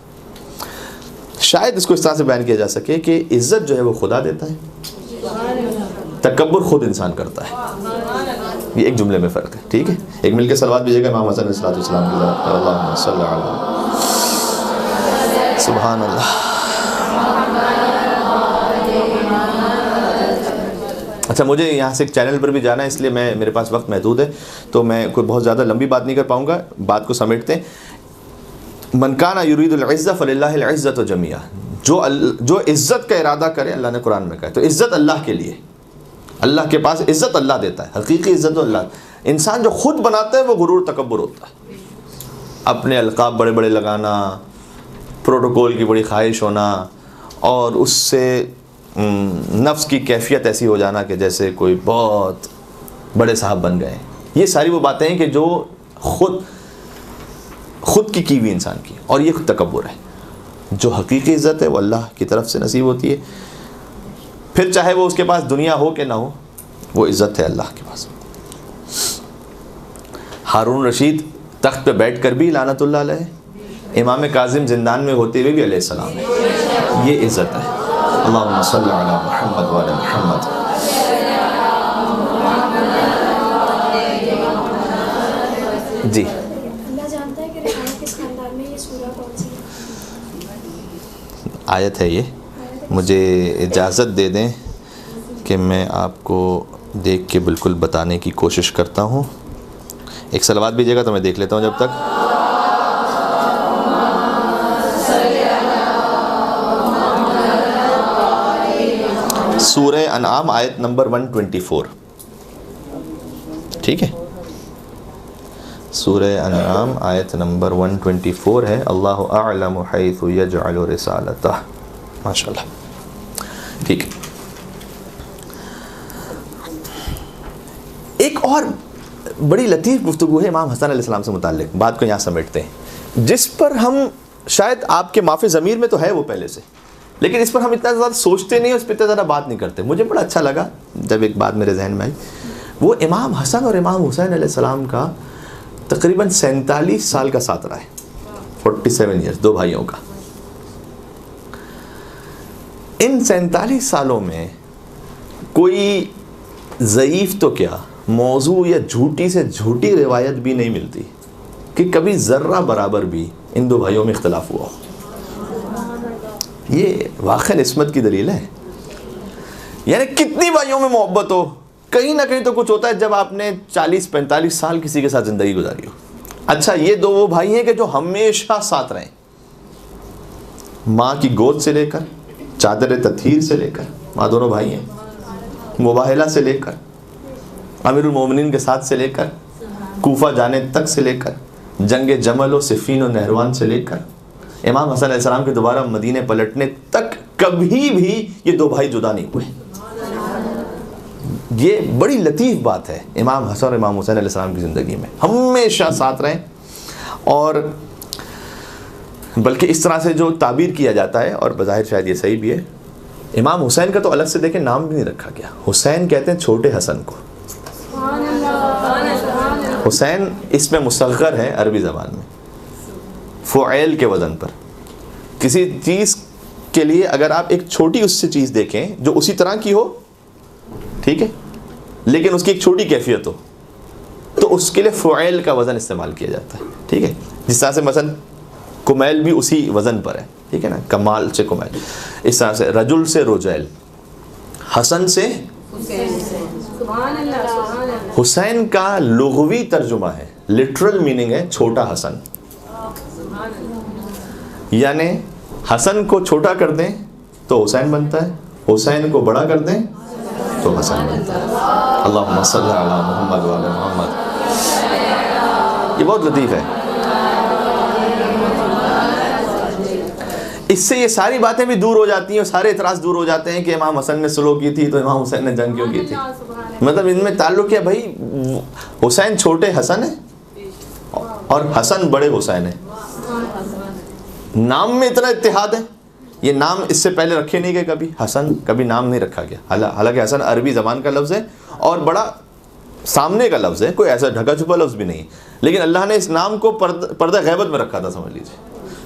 शायद इसको इस तरह से बयान किया जा सके कि इज़्ज़त जो है वो खुदा देता है, तकब्बुर खुद इंसान करता है। ये एक जुमले में फ़र्क है। ठीक है, एक मिलकर सलवात भेजिएगा इमाम हसन अलैहिस्सलाम की तरफ। अल्लाहुम्मा सल्ली अला सुभान अल्लाह। अच्छा, मुझे यहाँ से एक चैनल पर भी जाना है, इसलिए मेरे पास वक्त महदूद है, तो मैं कोई बहुत ज़्यादा लंबी बात नहीं कर पाऊँगा। बात को समेटते हैं। मन काना युरीदुल इज़्ज़त फलिल्लाहिल इज़्ज़तु जमीआ, जो इज़्ज़त का इरादा करे, अल्लाह ने कुरान में कहा, तो इज़्ज़त अल्लाह के लिए, अल्लाह के पास इज़्ज़त अल्लाह देता है, हकीकी इज़्ज़त अल्लाह। इंसान जो खुद बनाता है वो गुरूर तकब्बुर होता है, अपने अलक़ाब बड़े बड़े लगाना, प्रोटोकॉल की बड़ी ख्वाहिश होना, और उससे नफ्स की कैफियत ऐसी हो जाना कि जैसे कोई बहुत बड़े साहब बन गए। ये सारी वो बातें हैं कि जो खुद की हुई इंसान की, और ये तकब्बुर है। जो हकीकी इज़्ज़त है वो अल्लाह की तरफ से नसीब होती है, फिर चाहे वो उसके पास दुनिया हो कि ना हो, वो इज़्ज़त है अल्लाह के पास। हारून रशीद तख्त पे बैठ कर भी लानतुल्लाह अलैह, इमाम काज़िम ज़िंदान में होते हुए भी अलैहिस्सलाम है। ये इज़्ज़त है। अल्लाहुम्मा सल्ली अला मुहम्मद व अला मुहम्मद। जी, अल्लाह जानता है कि रिहाना किस खानदान में ये सूरह कौन सी आयत है ये। मुझे इजाज़त दे दें कि मैं आपको देख के बिल्कुल बताने की कोशिश करता हूँ। एक सलवात भेजिएगा तो मैं देख लेता हूँ जब तक। अनआम आयत नंबर 124, ठीक है, सूरह अनआम आयत नंबर 124 है। अल्लाहु अअलमु हैथु यजअलु रिसालतह। माशाअल्लाह, ठीक है। एक और बड़ी लतीफ़ गुफ्तगू है इमाम हसन अलैहिस्सलाम से मुताल्लिक़, बात को यहाँ समेटते हैं, जिस पर हम शायद आपके माफ़ी ज़मीर में तो है वो पहले से, लेकिन इस पर हम इतना ज़्यादा सोचते नहीं, उस पर इतना ज़्यादा बात नहीं करते। मुझे बड़ा अच्छा लगा जब एक बात मेरे जहन में आई, वो इमाम हसन और इमाम हुसैन अलैहिस्सलाम का तकरीबन 47 साल का साथ रहा है, 47 ईयर्स, दो भाइयों का। इन 47 सालों में कोई ज़ईफ़ तो क्या, मौजू या झूठी से झूठी रिवायत भी नहीं मिलती कि कभी ज़र्रा बराबर भी इन दो भाइयों में इख्तलाफ हुआ हो। ये वाक़ई इस्मत की दलील है। यानी कितनी भाइयों में मोहब्बत हो, कहीं ना कहीं तो कुछ होता है जब आपने 40-45 साल किसी के साथ ज़िंदगी गुजारी हो। अच्छा, ये दो वो भाई हैं कि जो हमेशा साथ रहें, माँ की गोद से लेकर, चादर तथहीर से लेकर, माँ दोनों भाई हैं, मुबाहला से लेकर, अमीरुल मोमिनीन के साथ से लेकर, कूफा जाने तक से लेकर, जंग जमल और सिफ़ीन और नहरवान से लेकर, इमाम हसन अलैहिस्सलाम के दोबारा मदीने पलटने तक कभी भी ये दो भाई जुदा नहीं हुए। ये बड़ी लतीफ़ बात है इमाम हसन और इमाम हुसैन अलैहिस्सलाम की ज़िंदगी में, हमेशा साथ रहें। और बल्कि इस तरह से जो ताबीर किया जाता है, और बज़ाहिर शायद ये सही भी है, इमाम हुसैन का तो अलग से देखें नाम भी नहीं रखा गया। हुसैन कहते हैं छोटे हसन को। हुसैन इसमें मुसग़्ग़र है अरबी ज़बान में, फ़ुऐल के वज़न पर। किसी चीज़ के लिए अगर आप एक छोटी उससे चीज़ देखें जो उसी तरह की हो, ठीक है, लेकिन उसकी एक छोटी कैफियत हो, तो उसके लिए फ़ुऐल का वज़न इस्तेमाल किया जाता है, ठीक है। जिस तरह से मसलन कुमैल भी उसी वज़न पर है, ठीक है ना, कमाल से कुमैल, इस तरह से रजुल से रुजैल, हसन से हुसैन का लुग़वी तर्जुमा है, लिटरल मीनिंग है छोटा हसन। यानी हसन को छोटा कर दें तो हुसैन बनता है, हुसैन को बड़ा कर दें तो हसन बनता है। अल्लाहुम्मा सल्ली अला मुहम्मद व अला मुहम्मद। ये बहुत लतीफ़ है। इससे ये सारी बातें भी दूर हो जाती हैं और सारे इतराज़ दूर हो जाते हैं कि इमाम हसन ने सुलह की थी तो इमाम हुसैन ने जंग क्यों की थी। मतलब इनमें ताल्लुक़ है भाई, हुसैन छोटे हसन है और हसन बड़े हुसैन है। नाम में इतना इत्तिहाद है। ये नाम इससे पहले रखे नहीं गए कभी, हसन कभी नाम नहीं रखा गया। हालांकि हसन अरबी ज़बान का लफ्ज़ है और बड़ा सामने का लफ्ज़ है, कोई ऐसा ढका छुपा लफ्ज़ भी नहीं, लेकिन अल्लाह ने इस नाम को पर्दा गैबत में रखा था, समझ लीजिए।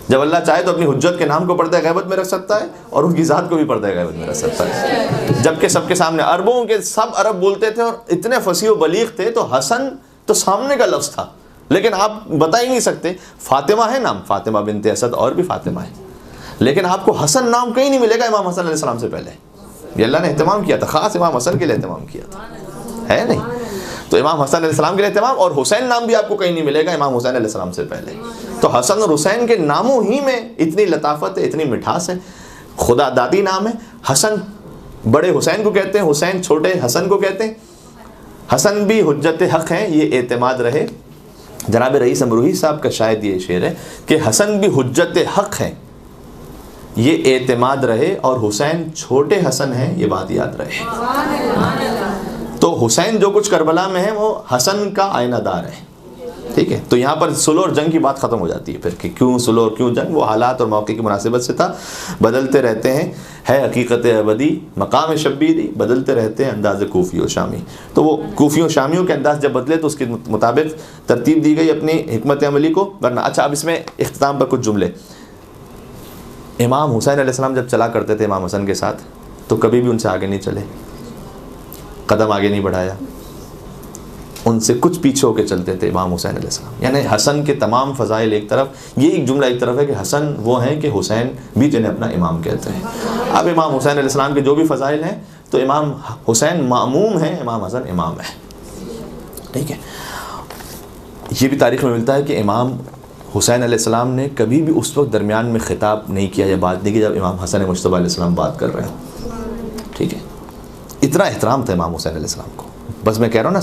जब अल्लाह चाहे तो अपनी हुज्जत के नाम को पर्दा गैबत में रख सकता है और उनकी ज़ात को भी पर्दा गैबत में रख सकता है, जबकि सबके सामने। अरबों के सब अरब बोलते थे और इतने फसीह व बलीग थे, तो हसन तो सामने का लफ्ज़ था, लेकिन आप बता ही नहीं सकते। फातिमा है नाम, फातिमा बिनते असद, और भी फातिमा है, लेकिन आपको हसन नाम कहीं नहीं मिलेगा इमाम हसन अलैहिस्सलाम से पहले। ये अल्लाह ने एहतमाम किया था, ख़ास इमाम हसन के लिए एहतमाम किया था, है नहीं? तो इमाम हसन अलैहिस्सलाम के लिए एहतमाम, और हुसैन नाम भी आपको कहीं नहीं मिलेगा इमाम हुसैन अलैहिस्सलाम से पहले। तो हसन और हुसैन के नामों ही में इतनी लताफत है, इतनी मिठास है। खुदा दादी नाम है। हसन बड़े हुसैन को कहते हैं, हुसैन छोटे हसन को कहते हैं। हसन भी हुज्जत हक़ हैं, ये एतमाद रहे। जनाब रईस अमरूही साहब का शायद ये शेर है कि हसन भी हुज्जत हक़ हैं, ये एतमाद रहे, और हुसैन छोटे हसन हैं, ये बात याद रहे। तो हुसैन जो कुछ करबला में है वो हसन का आयनादार है, ठीक है। तो यहाँ पर सुलह और जंग की बात ख़त्म हो जाती है फिर कि क्यों सुलह और क्यों जंग, वो हालात और मौके की मुनासिबत से था, बदलते रहते हैं, है हकीकत अबदी, मकाम शब्बीरी, बदलते रहते हैं अंदाज़ कूफ़ी और शामी। तो वो कूफ़ी और शामियों के अंदाज़ जब बदले तो उसके मुताबिक तरतीब दी गई अपनी हिकमत अमली को वरना। अच्छा, अब इसमें इख्तिताम पर कुछ जुमले। इमाम हुसैन अलैहिस्सलाम जब चला करते थे इमाम हसन के साथ, तो कभी भी उनसे आगे नहीं चले, कदम आगे नहीं बढ़ाया, उनसे कुछ पीछे होकर चलते थे इमाम हुसैन अलैहिस्सलाम। यानी हसन के तमाम फ़ज़ाइल एक तरफ, ये एक जुमला एक तरफ है कि हसन वो हैं कि हुसैन भी जिन्हें अपना इमाम कहते हैं। अब इमाम हुसैन अलैहिस्सलाम के जो भी फ़ज़ाइल हैं, तो इमाम हुसैन मामूम हैं, इमाम हसन इमाम है, ठीक है। ये भी तारीख़ में मिलता है कि इमाम हुसैन अलैहिस्सलाम ने कभी भी उस वक्त दरमियान में ख़िताब नहीं किया या बात नहीं की जब इमाम हसन मुज्तबा अलैहिस्सलाम बात कर रहे हैं, ठीक है। इतना एहतराम था इमाम हुसैन अलैहिस्सलाम को। बस मैं कह रहा हूँ ना,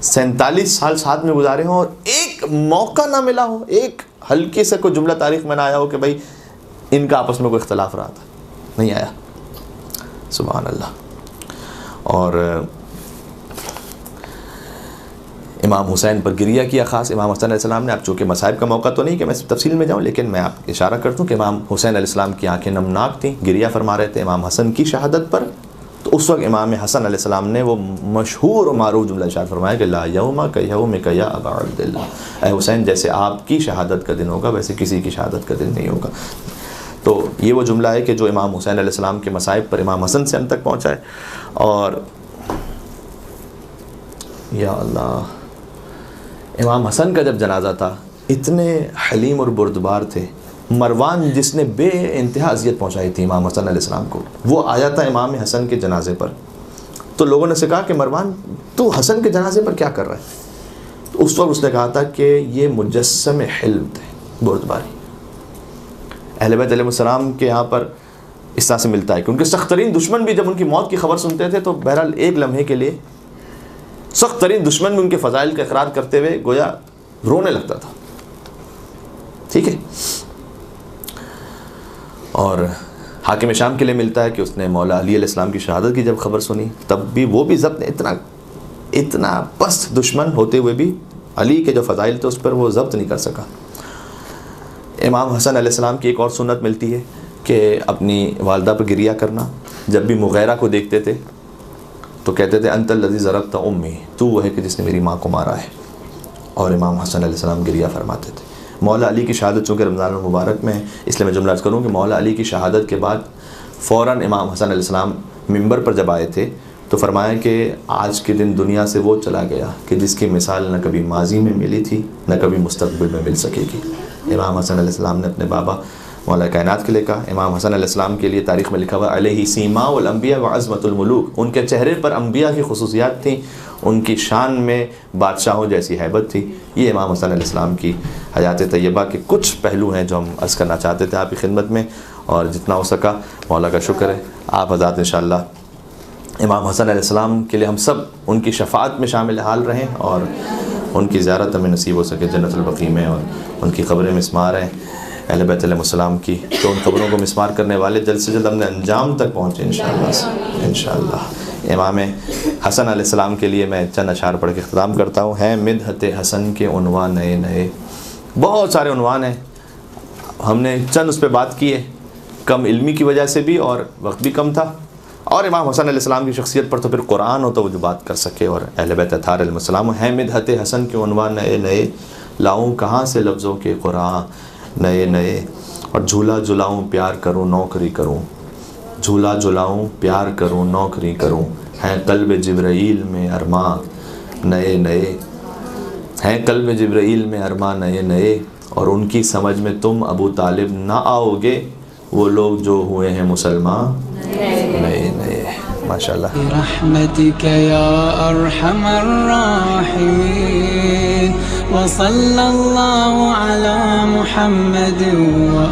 47 साल साथ में गुजारे हों और एक मौका ना मिला हो, एक हल्के से कोई जुमला तारीख में ना आया हो कि भाई इनका आपस में कोई इख्तलाफ रहा था, नहीं आया। सुभान अल्लाह। और इमाम हुसैन पर गिरिया किया ख़ास इमाम हुसैन अलैहिस्सलाम ने। अब चूँकि मसाइब का मौका तो नहीं कि मैं तफसील में जाऊँ, लेकिन मैं आप इशारा करता हूँ कि इमाम हुसैन अलैहिस्सलाम की आंखें नमनाक थीं, गिरिया फरमा रहे थे इमाम हसन की शहादत पर। तो उस वक्त इमाम हसन अलैहिस्सलाम ने वो मशहूर और मारूफ जुमला इरशाद फरमाया कि ला यौमा कयौमिका या अबा अब्दिल्लाह, ऐ हुसैन जैसे आपकी शहादत का दिन होगा वैसे किसी की शहादत का दिन नहीं होगा। तो ये वो जुमला है कि जो इमाम हुसैन अलैहिस्सलाम के मसाइब पर इमाम हसन से हम तक पहुँचा है। और या अल्लाह, इमाम हसन का जब जनाजा था इतने हलीम और बुर्दबार थे। मरवान जिसने बे इंतहा अज़ियत पहुँचाई थी इमाम हसन अलैहिस्सलाम को, वो आया था इमाम हसन के जनाजे पर। तो लोगों ने से कहा कि मरवान तू हसन के जनाजे पर क्या कर रहा है? तो उस वक्त उसने कहा था कि ये मुजस्सम हिल्म थे, बुर्दबारी। अहले बैत अलैहिस्सलाम के यहाँ पर इस तरह से मिलता है कि उनके सख्त तरीन दुश्मन भी जब उनकी मौत की खबर सुनते थे तो बहरहाल एक लम्हे के लिए सख्त तरीन दुश्मन भी उनके फ़ज़ाइल का इकरार करते हुए गोया रोने लगता था। ठीक है। और हाकिम शाम के लिए मिलता है कि उसने मौला अली अलैहिस्सलाम की शहादत की जब खबर सुनी, तब भी वो भी ज़ब्त इतना पस्त दुश्मन होते हुए भी अली के जो फ़ज़ाइल थे उस पर वो ज़ब्त नहीं कर सका। इमाम हसन अलैहिस्सलाम की एक और सुन्नत मिलती है कि अपनी वालदा पर गिरिया करना। जब भी मुग़ैरा को देखते थे तो कहते थे अंतल लज़ी ज़रबता उम्मी, तू वो है कि जिसने मेरी माँ को मारा है। और इमाम हसन अलैहिस्सलाम गिरिया फरमाते थे। मौला अली की शहादत चूँकि रमज़ान मुबारक में है, इसलिए मैं जुमला अर्ज़ करूँ कि मौला अली की शहादत के बाद फ़ौरन इमाम हसन अलैहिस्सलाम मिंबर पर जब आए थे तो फरमाया कि आज के दिन दुनिया से वो चला गया कि जिसकी मिसाल न कभी माजी में मिली थी न कभी मुस्तक़बिल में मिल सकेगी। इमाम हसन अलैहिस्सलाम ने अपने बाबा मौला कायनात के लिए कहा। इमाम हसन अलैहिस्सलाम के लिए तारीख़ में लिखा हुआ अलैहि सीमाउल अंबिया व अज़मतुल मुलूक, उनके चेहरे पर अंबिया की खुसूसियात थी, उनकी शान में बादशाहों जैसी हैबत थी। ये इमाम हसन अलैहिस्सलाम की हयात तय्यबा के कुछ पहलू हैं जो हम अर्ज़ करना चाहते थे आपकी खिदमत में। और जितना हो सका मौला का शुक्र है, आप हज़रात इंशाअल्लाह इमाम हसन अलैहिस्सलाम के लिए हम सब उनकी शफ़ाअत में शामिल हाल रहें और उनकी ज़ियारत हमें नसीब हो सके जन्नतुल बक़ी में, और उनकी क़ब्रें मिस्मार हैं अहले बैत अलैहिस्सलाम की। तो उन क़ब्रों को मिस्मार करने वाले जल्द से जल्द अपने अंजाम तक पहुँचे इंशाअल्लाह। इमाम हसन अलैहिस्सलाम के लिए मैं चंद अशार पढ़ के ख़िताम करता हूँ। हैं मिदहत हसन के उन्वान नए नए, बहुत सारे उन्वान हैं, हमने चंद उस पर बात की है, कम इल्मी की वजह से भी और वक्त भी कम था। और इमाम हसन अलैहिस्सलाम की शख्सियत पर तो फिर कुरान हो तो वो जो बात कर सके। और अहले बैत अत्हार अलैहिस्सलाम हैं मिदहत हसन के उन्वान नए नए, लाऊं कहाँ से लफ्ज़ों के कुरान नए नए। और झूला झुलाऊं प्यार करूं नौकरी करूं, झूला झुलाऊं प्यार करूं नौकरी करूं, हैं क़ल्ब जिब्राईल में अरमां नए नए, हैं क़ल्ब जिब्राईल में अरमां नए नए। और उनकी समझ में तुम अबू तालिब ना आओगे, वो लोग जो हुए हैं मुसलमान नए नए। माशाअल्लाह। रहमतिक या अरहमर राहिमीन व सल्लल्लाहु अला मुहम्मद व